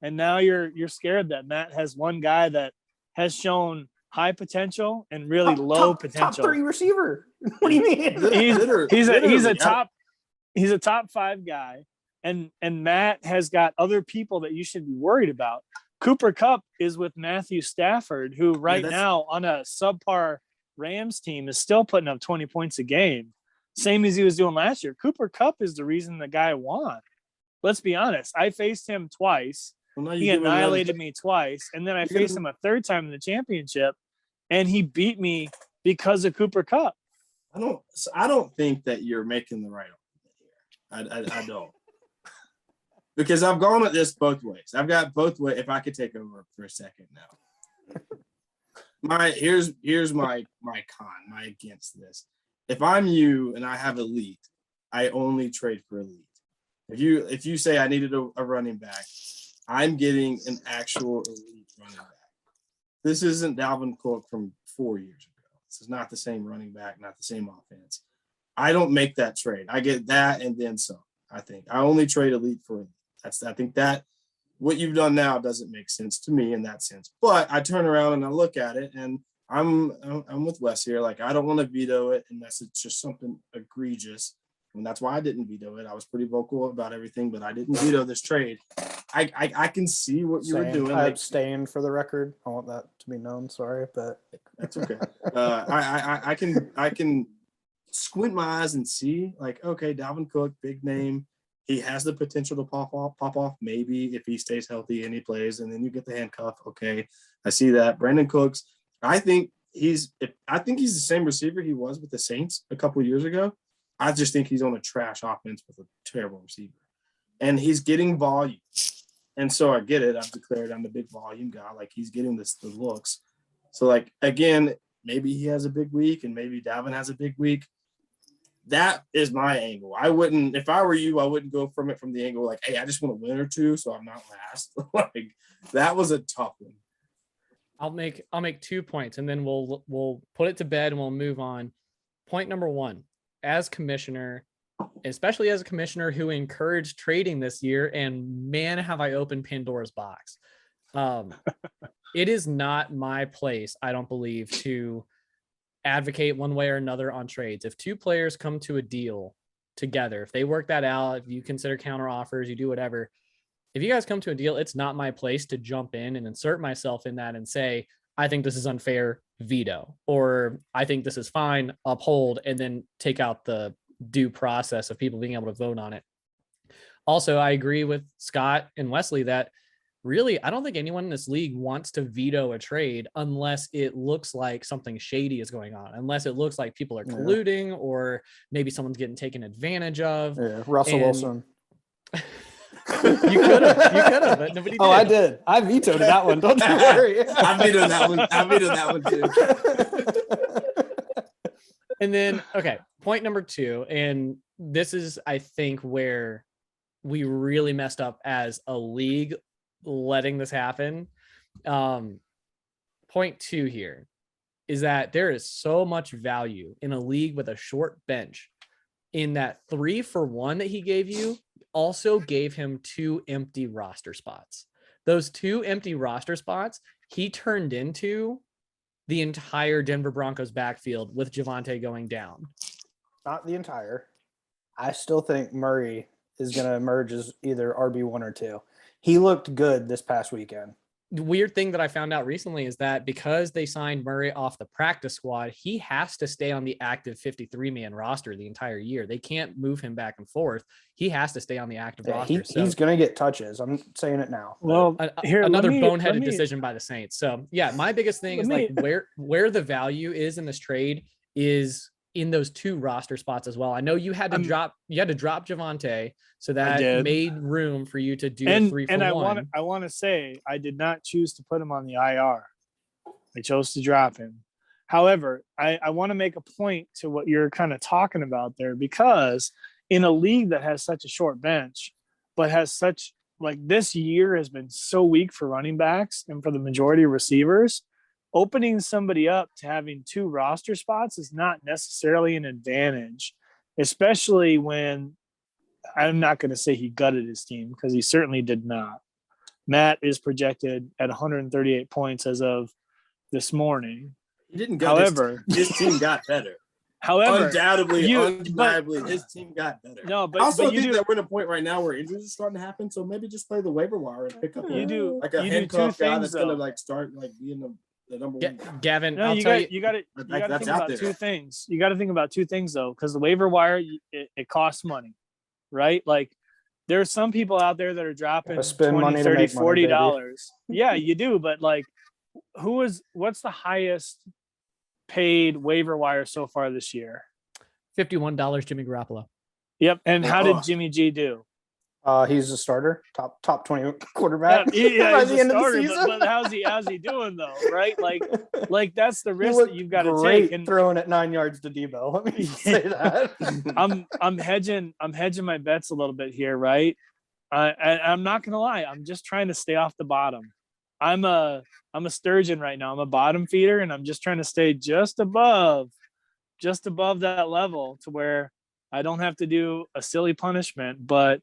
And now you're scared that Matt has one guy that has shown high potential and really low potential. Top 3 receiver. What do you mean? He's a top 5 guy, and Matt has got other people that you should be worried about. Cooper Kupp is with Matthew Stafford, who now on a subpar Rams team is still putting up 20 points a game, same as he was doing last year. Cooper Kupp is the reason the guy won. Let's be honest. I faced him twice. Well, he annihilated me twice, and then I faced him a third time in the championship, and he beat me because of Cooper Kupp. I don't think that you're making the right argument here. I don't. Because I've gone at this both ways. I've got both ways. If I could take over for a second now. Here's my against this. If I'm you and I have elite, I only trade for elite. If you say I needed a running back, I'm getting an actual elite running back. This isn't Dalvin Cook from 4 years ago. This is not the same running back, not the same offense. I don't make that trade. I get that and then some. I think I only trade elite for elite. I think that what you've done now doesn't make sense to me in that sense. But I turn around and I look at it, and I'm with Wes here. Like, I don't want to veto it unless it's just something egregious. And that's why I didn't veto it. I was pretty vocal about everything, but I didn't veto this trade. I can see what you were doing. I abstained for the record. I want that to be known. Sorry, but that's okay. I can squint my eyes and see, like, okay, Dalvin Cook, big name. He has the potential to pop off maybe if he stays healthy and he plays, and then you get the handcuff. Okay, I see that. Brandon Cooks, I think he's the same receiver he was with the Saints a couple of years ago. I just think he's on a trash offense with a terrible receiver, and he's getting volume. And so I get it. I've declared I'm the big volume guy. Like, he's getting the looks. So, like, again, maybe he has a big week and maybe Dalvin has a big week. That is my angle. If I were you, I wouldn't go from the angle like, hey, I just want a win or two, so I'm not last. Like, that was a tough one. I'll make 2 points, and then we'll put it to bed and we'll move on. Point number 1, as commissioner, especially as a commissioner who encouraged trading this year, and man, have I opened Pandora's box. It is not my place, I don't believe, to advocate one way or another on trades. If 2 players come to a deal together, if they work that out, if you consider counter offers, you do whatever. If you guys come to a deal, it's not my place to jump in and insert myself in that and say, I think this is unfair, veto, or I think this is fine, uphold, and then take out the due process of people being able to vote on it. Also, I agree with Scott and Wesley that really, I don't think anyone in this league wants to veto a trade unless it looks like something shady is going on, unless it looks like people are colluding or maybe someone's getting taken advantage of. Yeah, Russell Wilson. You could have, but nobody did. Oh, I did. I vetoed that one. Don't you worry. I vetoed that one too. And then, okay, point number 2, and this is, I think, where we really messed up as a league letting this happen. Point 2 here is that there is so much value in a league with a short bench in that 3-for-1 that he gave you also gave him 2 empty roster spots. Those 2 empty roster spots he turned into the entire Denver Broncos backfield with Javonte going down. Not the entire. I still think Murray is going to emerge as either RB1 or 2. He looked good this past weekend. The weird thing that I found out recently is that because they signed Murray off the practice squad, he has to stay on the active 53-man roster the entire year. They can't move him back and forth. He has to stay on the active roster. He's going to get touches. I'm saying it now. Well, another boneheaded decision by the Saints. So, yeah, my biggest thing is where the value is in this trade is in those 2 roster spots as well. I know you had to drop Javonte, so that made room for you to do 3-for-1. And I want to say I did not choose to put him on the IR. I chose to drop him. However, I want to make a point to what you're kind of talking about there, because in a league that has such a short bench, but has such like this year has been so weak for running backs and for the majority of receivers, opening somebody up to having 2 roster spots is not necessarily an advantage, especially when I'm not going to say he gutted his team, because he certainly did not. Matt is projected at 138 points as of this morning. He didn't go. However, his team got better. However, undeniably, his team got better. No, but I also but think that we're at a point right now where injuries are starting to happen. So maybe just play the waiver wire and pick up a handcuff guy that's going to like start like being the number one. Gavin, no, you got to think about 2 things. You got to think about 2 things though, because the waiver wire it costs money, right? Like there's some people out there that are dropping $20, $30, $40. Yeah, you do, but like, what's the highest paid waiver wire so far this year? $51, Jimmy Garoppolo. Yep. And how did Jimmy G do? He's a starter, top 20 quarterback. Yeah, by the end of the season. But how's he doing though? Right? Like that's the risk that you've got to take. And throwing it 9 yards to Deebo. Let me say that. I'm hedging my bets a little bit here, right? I'm not gonna lie. I'm just trying to stay off the bottom. I'm a sturgeon right now. I'm a bottom feeder, and I'm just trying to stay just above that level to where I don't have to do a silly punishment, but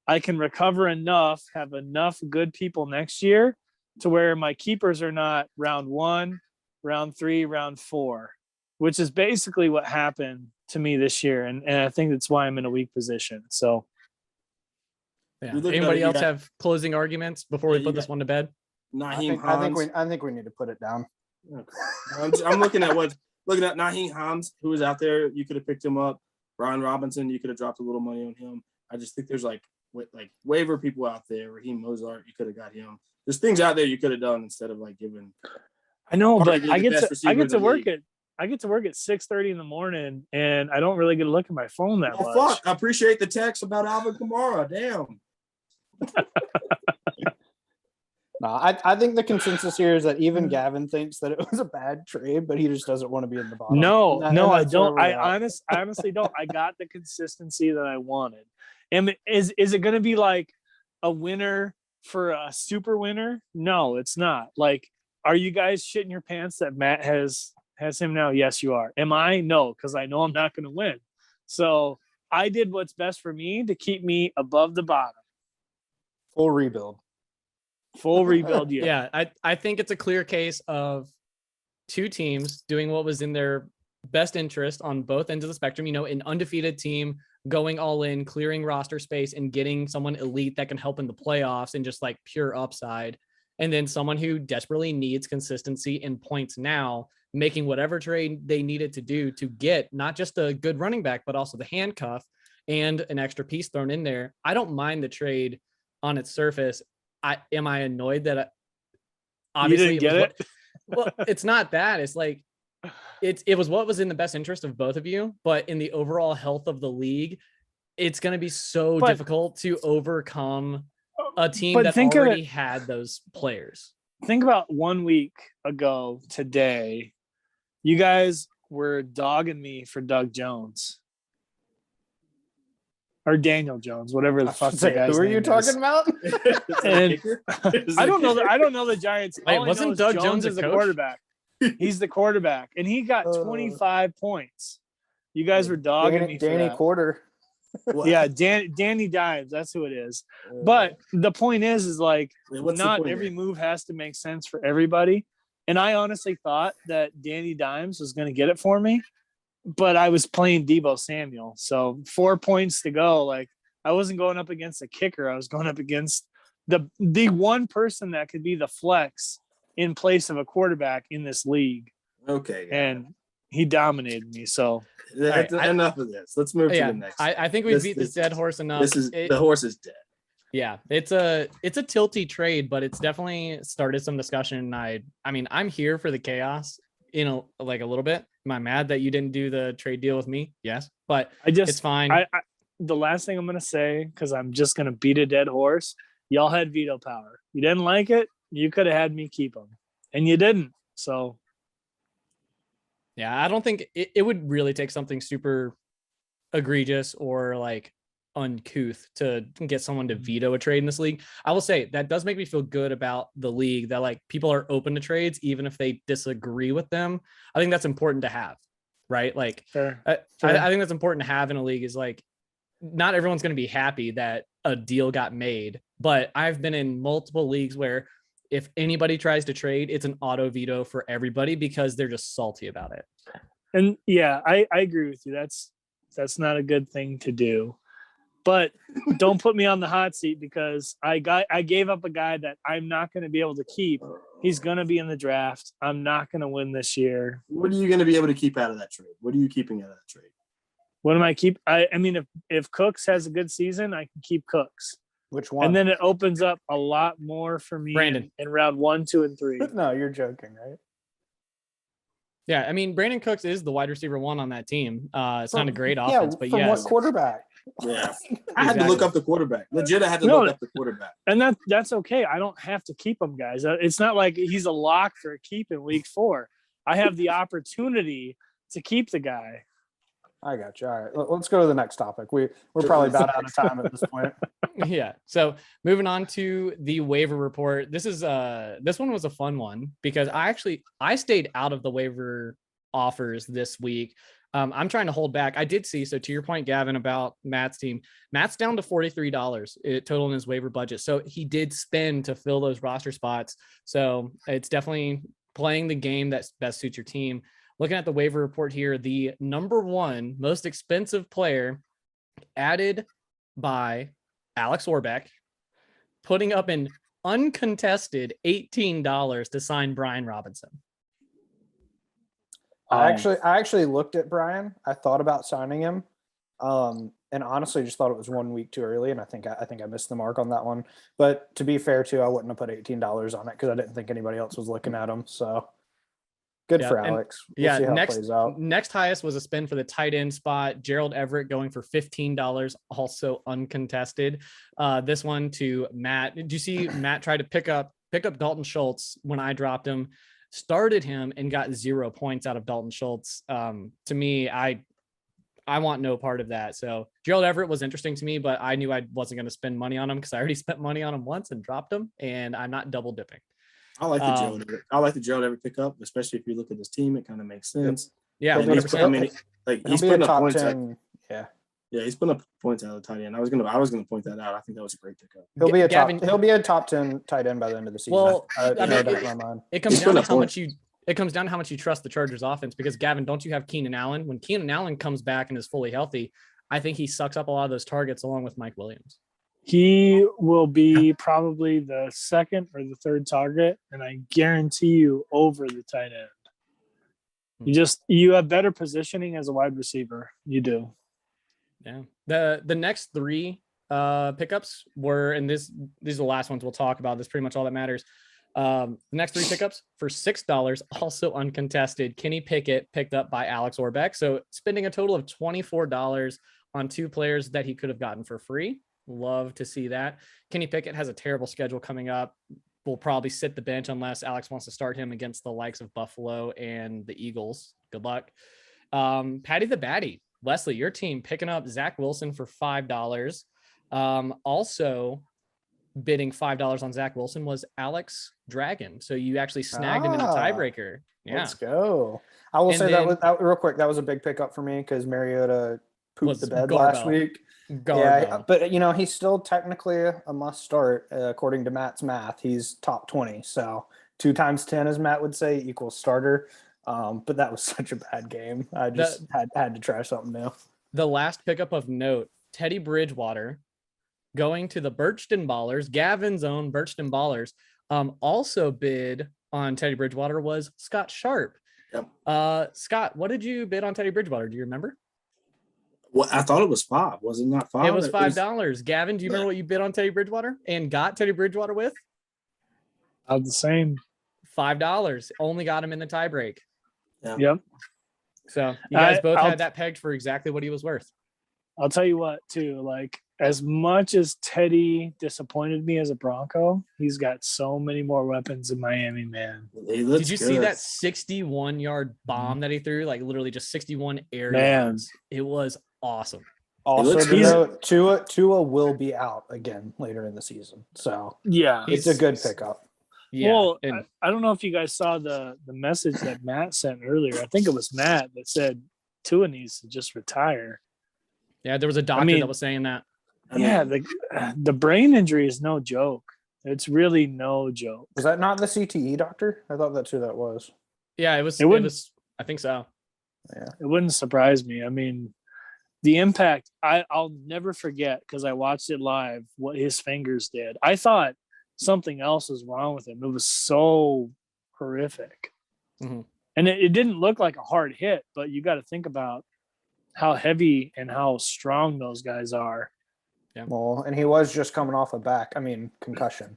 I can recover enough, have enough good people next year to where my keepers are not round 1, round 3, round 4, which is basically what happened to me this year. And I think that's why I'm in a weak position. So yeah. Anybody else have closing arguments before we put this one to bed? I think we need to put it down. Okay. I'm looking at Naheem Hines, who was out there. You could have picked him up. Brian Robinson, you could have dropped a little money on him. I just think there's like waiver people out there. Raheem Mozart, you could have got him. There's things out there you could have done instead of like giving. I know, but I get to work at 6:30 in the morning, and I don't really get to look at my phone that much. Fuck! I appreciate the text about Alvin Kamara. Damn. No, I think the consensus here is that even Gavin thinks that it was a bad trade, but he just doesn't want to be in the bottom. No, I don't. I honestly don't. I got the consistency that I wanted. And is it going to be like a winner for a super winner? No, it's not. Like, are you guys shitting your pants that Matt has him now? Yes, you are. Am I? No, because I know I'm not going to win. So I did what's best for me to keep me above the bottom. Full rebuild year. Yeah, I think it's a clear case of 2 teams doing what was in their best interest on both ends of the spectrum. You know, an undefeated team going all in, clearing roster space and getting someone elite that can help in the playoffs and just like pure upside. And then someone who desperately needs consistency in points now, making whatever trade they needed to do to get not just a good running back, but also the handcuff and an extra piece thrown in there. I don't mind the trade on its surface. Am I annoyed that obviously you didn't get it? Well, it's not that. It's like it was what was in the best interest of both of you, but in the overall health of the league, it's going to be so difficult to overcome a team that already had those players. Think about 1 week ago today, you guys were dogging me for Doug Jones. Or Daniel Jones, whatever the fuck the guy's name is. Who are you talking about? And I don't know the Giants. Wait, wasn't Doug Jones the quarterback? He's the quarterback, and he got 25 points. You guys were dogging me for Danny that. Quarter. Yeah, Danny Dimes. That's who it is. But the point is like not every move has to make sense for everybody. And I honestly thought that Danny Dimes was going to get it for me, but I was playing Deebo Samuel. So 4 points to go. Like I wasn't going up against a kicker. I was going up against the one person that could be the flex in place of a quarterback in this league. Okay. And he dominated me. So enough of this. Let's move to the next. I think we beat this dead horse enough. The horse is dead. Yeah, it's a tilty trade, but it's definitely started some discussion. I mean, I'm here for the chaos, like a little bit. Am I mad that you didn't do the trade deal with me? Yes, but it's fine. The last thing I'm going to say, because I'm just going to beat a dead horse, y'all had veto power. You didn't like it, you could have had me keep them, and you didn't. So Yeah, I don't think it would really take something super egregious or like uncouth to get someone to veto a trade in this league. I will say that does make me feel good about the league, that like people are open to trades even if they disagree with them. I think that's important to have, right? Like Fair. I think that's important to have in a league, is like not everyone's going to be happy that a deal got made, but I've been in multiple leagues where if anybody tries to trade, it's an auto veto for everybody because they're just salty about it. And yeah, I agree with you. That's not a good thing to do. But don't put me on the hot seat because I gave up a guy that I'm not going to be able to keep. He's going to be in the draft. I'm not going to win this year. What are you going to be able to keep out of that trade? What are you keeping out of that trade? What am I keep? I mean, if Cooks has a good season, I can keep Cooks. Which one? And then it opens up a lot more for me Brandon. in round 1, 2, and 3. No, you're joking, right? Yeah, I mean, Brandon Cooks is the wide receiver 1 on that team. It's not a great offense, but from yes. what quarterback? Yeah, I had to look up the quarterback. Legit, I had to look up the quarterback. And that's okay. I don't have to keep him, guys. It's not like he's a lock for a keep in week 4. I have the opportunity to keep the guy. I got you. All right, let's go to the next topic. We're probably about out of time at this point. Yeah. So moving on to the waiver report. This one was a fun one because I stayed out of the waiver offers this week. I'm trying to hold back. I did see, so to your point, Gavin, about Matt's team, Matt's down to $43 total in his waiver budget. So he did spend to fill those roster spots. So it's definitely playing the game that best suits your team. Looking at the waiver report here, the number 1 most expensive player added by Alex Orbeck, putting up an uncontested $18 to sign Brian Robinson. I actually looked at Brian. I thought about signing him, and honestly, just thought it was 1 week too early, and I think I missed the mark on that one. But to be fair, too, I wouldn't have put $18 on it because I didn't think anybody else was looking at him. So good for Alex. We'll see how it plays out. Next highest was a spin for the tight end spot. Gerald Everett going for $15, also uncontested. This one to Matt. Did you see Matt try to pick up Dalton Schultz when I dropped him? Started him and got 0 points out of Dalton Schultz. To me, I want no part of that. So Gerald Everett was interesting to me, but I knew I wasn't going to spend money on him because I already spent money on him once and dropped him, and I'm not double dipping. I like the Gerald Everett. I like the Gerald Everett pickup, especially if you look at this team. It kind of makes sense. Yeah, he's putting up points. Yeah, he's putting up points out of the tight end. I was gonna point that out. I think that was a great pickup. He'll be a top 10 tight end by the end of the season. Well, it comes down to how much you trust the Chargers offense, because Gavin, don't you have Keenan Allen? When Keenan Allen comes back and is fully healthy, I think he sucks up a lot of those targets along with Mike Williams. He will be probably the 2nd or the 3rd target, and I guarantee you over the tight end. You have better positioning as a wide receiver. You do. Yeah. The next 3 pickups were, and these are the last ones we'll talk about. This is pretty much all that matters. The next 3 pickups for $6, also uncontested. Kenny Pickett picked up by Alex Orbeck. So spending a total of $24 on 2 players that he could have gotten for free. Love to see that. Kenny Pickett has a terrible schedule coming up. Will probably sit the bench unless Alex wants to start him against the likes of Buffalo and the Eagles. Good luck. Patty the Batty. Wesley, your team picking up Zach Wilson for $5. Also bidding $5 on Zach Wilson was Alex Dragon. So you actually snagged him in a tiebreaker. Yeah. Let's go. I will say that real quick. That was a big pickup for me because Mariota pooped the bed last week. Yeah, but he's still technically a must start according to Matt's math. He's top 20. So 2 times 10, as Matt would say, equals starter. But that was such a bad game. I just had to try something new. The last pickup of note, Teddy Bridgewater going to the Birchton Ballers, Gavin's own Birchton Ballers. Also bid on Teddy Bridgewater was Scott Sharp. Yep. Scott, what did you bid on Teddy Bridgewater? Do you remember? Well, I thought it was 5. Was it not 5? It was $5. Gavin, do you remember what you bid on Teddy Bridgewater and got Teddy Bridgewater with? The same. $5. Only got him in the tie break. Yeah. Yep. So you guys both had that pegged for exactly what he was worth. I'll tell you what, too. Like, as much as Teddy disappointed me as a Bronco, he's got so many more weapons in Miami, man. Did you see that 61-yard bomb that he threw? Like literally just 61 air Man. yards. It was awesome. Also, looks to good. note, Tua will be out again later in the season, so Yeah. it's a good pickup. Yeah. Well, and I don't know if you guys saw the message that Matt sent earlier. I think it was Matt that said Tua needs to just retire. yeah, there was a doctor that was saying that. The brain injury is no joke. It's really no joke. Was that not the CTE doctor? I thought that's who that was. Yeah, it was. I think so. Yeah, It wouldn't surprise me. I mean, the impact, I'll never forget because I watched it live, what his fingers did. I thought something else was wrong with him. It was so horrific. Mm-hmm. And it didn't look like a hard hit, but you got to think about how heavy and how strong those guys are. Yeah. Well, and he was just coming off a concussion.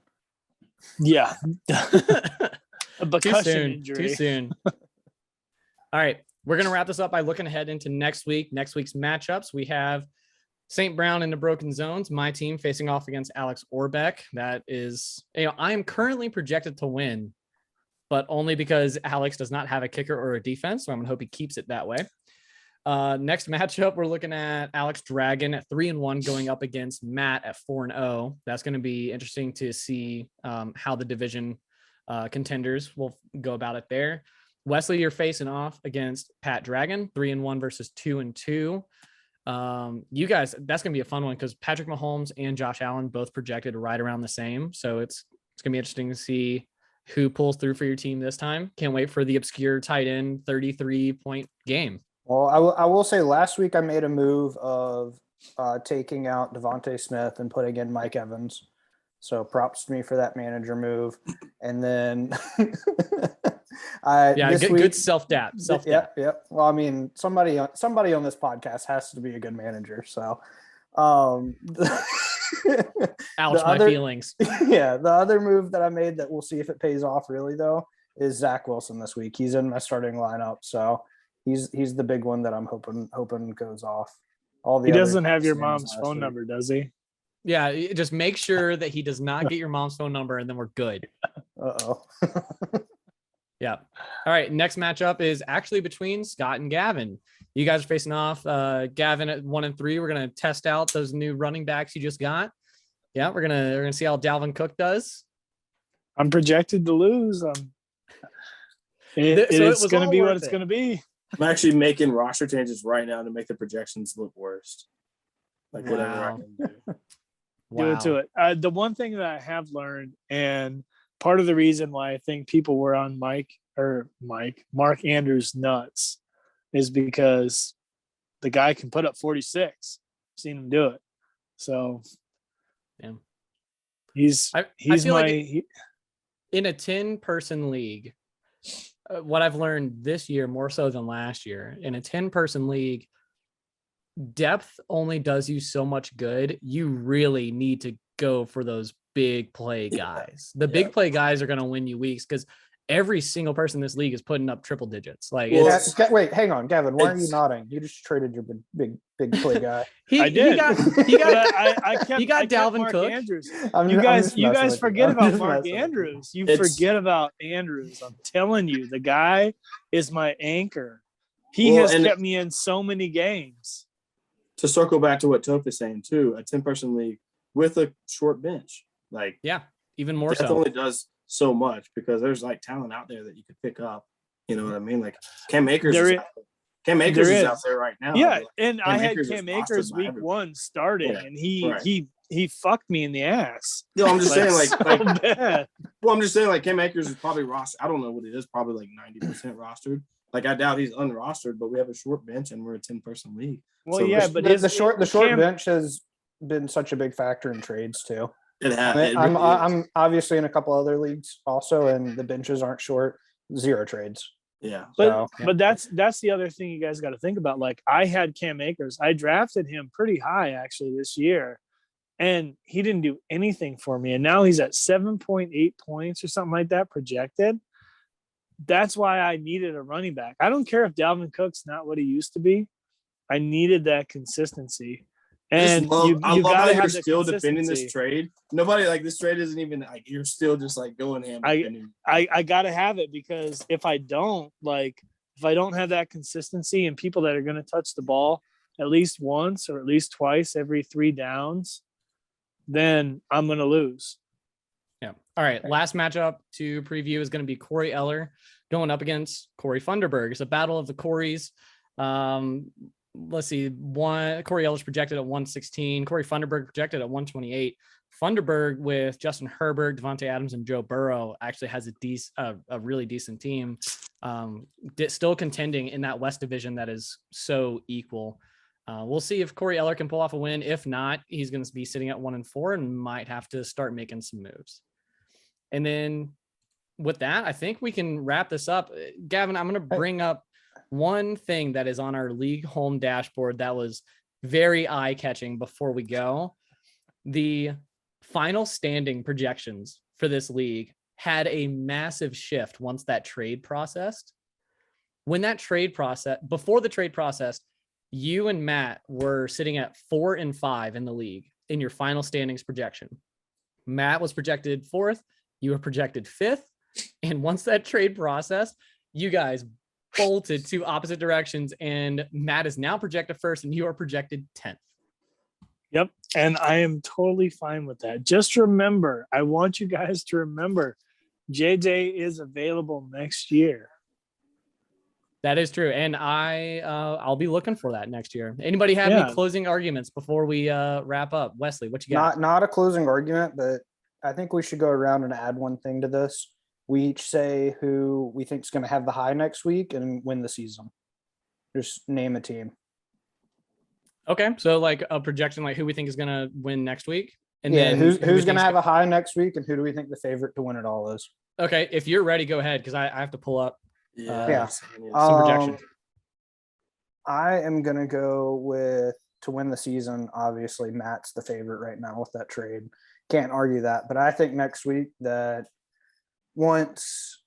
Yeah. A Too concussion soon. injury. Too soon. All right. We're going to wrap this up by looking ahead into next week. Next week's matchups. We have St. Brown in the Broken Zones, my team facing off against Alex Orbeck. That is, I am currently projected to win, but only because Alex does not have a kicker or a defense. So I'm going to hope he keeps it that way. Next matchup, we're looking at Alex Dragon at 3-1 going up against Matt at 4-0. That's going to be interesting to see how the division contenders will go about it there. Wesley, you're facing off against Pat Dragon, 3-1 versus 2-2. You guys, that's going to be a fun one because Patrick Mahomes and Josh Allen both projected right around the same. So it's going to be interesting to see who pulls through for your team this time. Can't wait for the obscure tight end 33-point game. Well, I will say last week I made a move of taking out Javonte Smith and putting in Mike Evans. So props to me for that manager move. And then good self-dap. Yeah. Well, I mean, somebody on this podcast has to be a good manager. So ouch, my feelings. Yeah, the other move that I made that we'll see if it pays off really though is Zach Wilson this week. He's in my starting lineup, so he's the big one that I'm hoping goes off. He doesn't have your mom's phone number, does he? Yeah, just make sure that he does not get your mom's phone number, and then we're good. Uh-oh. Yeah. All right. Next matchup is actually between Scott and Gavin. You guys are facing off. Gavin at 1-3. We're gonna test out those new running backs you just got. Yeah, we're gonna see how Dalvin Cook does. I'm projected to lose. It's going to be what it's going to be. I'm actually making roster changes right now to make the projections look worse. Like whatever I can do. Do it to it. The one thing that I have learned, and part of the reason why I think people were on Mark Andrews nuts, is because the guy can put up 46. I've seen him do it. So, yeah, he's in a 10-person league. What I've learned this year more so than last year, in a 10-person league, depth only does you so much good. You really need to go for those big play guys. The big play guys are going to win you weeks because every single person in this league is putting up triple digits. Like, wait, hang on, Gavin. Why are you nodding? You just traded your big play guy. I did. He got Dalvin Cook. Andrews. You guys forget about Mark Andrews. You forget about Andrews. I'm telling you, the guy is my anchor. He has kept me in so many games. To circle back to what Toph is saying too, a 10-person league with a short bench, like even more that so. only does so much because there's like talent out there that you could pick up. You know what I mean? Like Cam Akers is out there right now. Yeah, and I had Cam Akers week 1 starting, and he fucked me in the ass. No, I'm just saying bad. Well, I'm just saying like Cam Akers is probably rostered. I don't know what it is, probably like 90% rostered. Like I doubt he's unrostered, but we have a short bench and we're a 10-person league. Well, so but the short bench has been such a big factor in trades too. It has. I'm obviously in a couple other leagues also, and the benches aren't short. 0 trades. Yeah, but that's the other thing you guys got to think about. Like I had Cam Akers. I drafted him pretty high actually this year, and he didn't do anything for me. And now he's at 7.8 points or something like that projected. That's why I needed a running back. I don't care if Dalvin Cook's not what he used to be. I needed that consistency. And I you love got how to you're have the still defending this consistency. trade. Nobody like this trade isn't even like you're still just like going ham defending. I got to have it because if I don't have that consistency and people that are going to touch the ball at least once or at least twice every 3 downs, then I'm going to lose. Yeah. All right. Last matchup to preview is going to be Corey Eller going up against Corey Funderburg. It's a battle of the Corys. Let's see. Corey Eller's projected at 116. Corey Funderburg projected at 128. Funderburg with Justin Herbert, Devontae Adams, and Joe Burrow actually has a really decent team. Still contending in that West division that is so equal. We'll see if Corey Eller can pull off a win. If not, he's going to be sitting at 1-4 and might have to start making some moves. And then with that, I think we can wrap this up. Gavin, I'm going to bring up one thing that is on our league home dashboard that was very eye-catching before we go. The final standing projections for this league had a massive shift once that trade processed. When that trade process, before the trade process, you and Matt were sitting at 4 and 5 in the league in your final standings projection. Matt was projected 4th. You were projected 5th. And once that trade process, you guys bolted to opposite directions. And Matt is now projected 1st and you are projected 10th. Yep. And I am totally fine with that. Just remember, I want you guys to remember JJ is available next year. That is true. And I'll be looking for that next year. Anybody have any closing arguments before we wrap up? Wesley, what you got? Not a closing argument, but I think we should go around and add one thing to this. We each say who we think is going to have the high next week and win the season. Just name a team. Okay. So like a projection, like who we think is going to win next week. And then who's going to have a a high next week and who do we think the favorite to win it all is? Okay. If you're ready, go ahead. Cause I have to pull up some projections. I am going to go with to win the season. Obviously Matt's the favorite right now with that trade. Can't argue that, but I think next week that once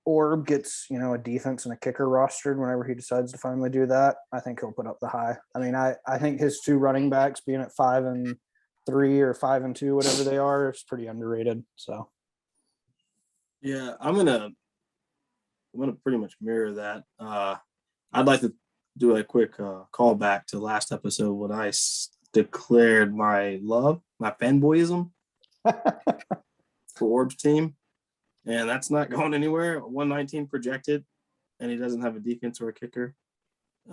Orb gets, a defense and a kicker rostered whenever he decides to finally do that, I think he'll put up the high. I mean, I think his 2 running backs being at 5-3 or 5-2, whatever they are, is pretty underrated. So, yeah, I'm gonna pretty much mirror that. I'd like to do a quick callback to last episode when I declared my fanboyism for Orb's team. And that's not going anywhere. 119 projected, and he doesn't have a defense or a kicker.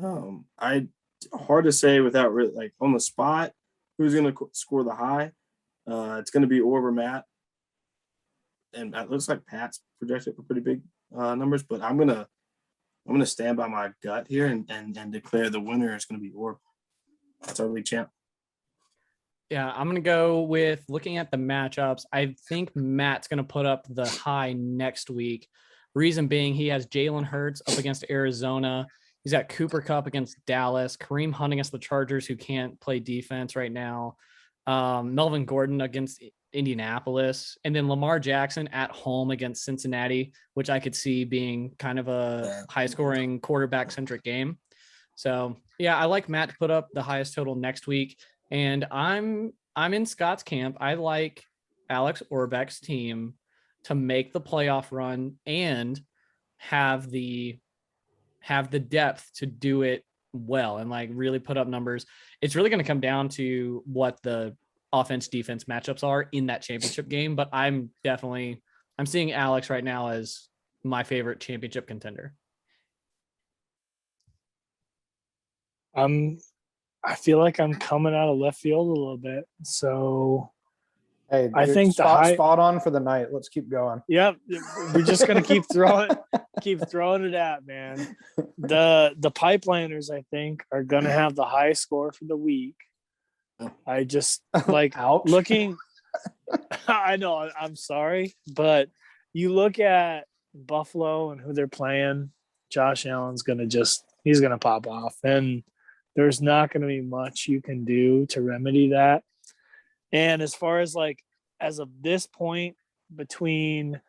Hard to say without really like on the spot who's going to score the high. It's going to be Orb or Matt, and it looks like Pat's projected for pretty big numbers. But I'm gonna stand by my gut here and declare the winner is going to be Orb. That's our league champ. Yeah, I'm going to go with looking at the matchups. I think Matt's going to put up the high next week. Reason being, he has Jalen Hurts up against Arizona. He's got Cooper Kupp against Dallas, Kareem Hunt against the Chargers, who can't play defense right now, Melvin Gordon against Indianapolis, and then Lamar Jackson at home against Cincinnati, which I could see being kind of a high-scoring quarterback-centric game. So, yeah, I like Matt to put up the highest total next week. And I'm in Scott's camp. I like Alex Orbeck's team to make the playoff run and have the depth to do it well and like really put up numbers. It's really going to come down to what the offense defense matchups are in that championship game. But I'm seeing Alex right now as my favorite championship contender. I feel like I'm coming out of left field a little bit. So hey, I think spot on for the night. Let's keep going. Yep. We're just going to keep throwing it at, man. The Pipeliners, I think, are going to have the highest score for the week. I just like looking. I know, I'm sorry, but you look at Buffalo and who they're playing, Josh Allen's he's going to pop off. And there's not going to be much you can do to remedy that. And as far as as of this point, between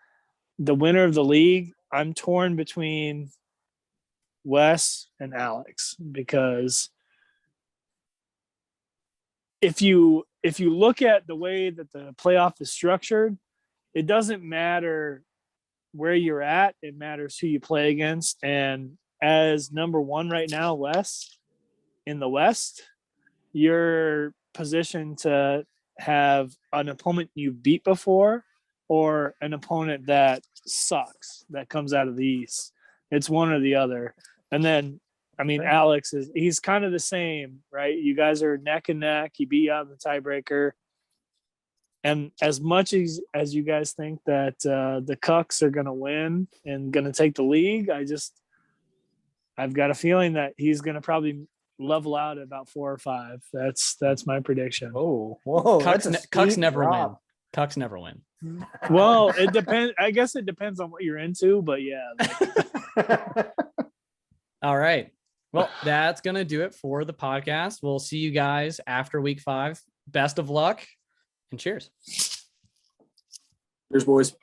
the winner of the league, I'm torn between Wes and Alex because if you look at the way that the playoff is structured, it doesn't matter where you're at. It matters who you play against. And as number one right now, Wes, in the West, you're positioned to have an opponent you beat before or an opponent that sucks that comes out of the East. It's one or the other. And then, I mean, Alex he's kind of the same, right? You guys are neck and neck. He beat you out in the tiebreaker. And as much as you guys think that the Cucks are going to win and going to take the league, I've got a feeling that he's going to probably level out at about 4 or 5. That's my prediction. Whoa! Cucks never win. Cucks never win. Well, it depends. I guess it depends on what you're into, but yeah. All right. Well, that's going to do it for the podcast. We'll see you guys after week 5. Best of luck and cheers. Cheers, boys.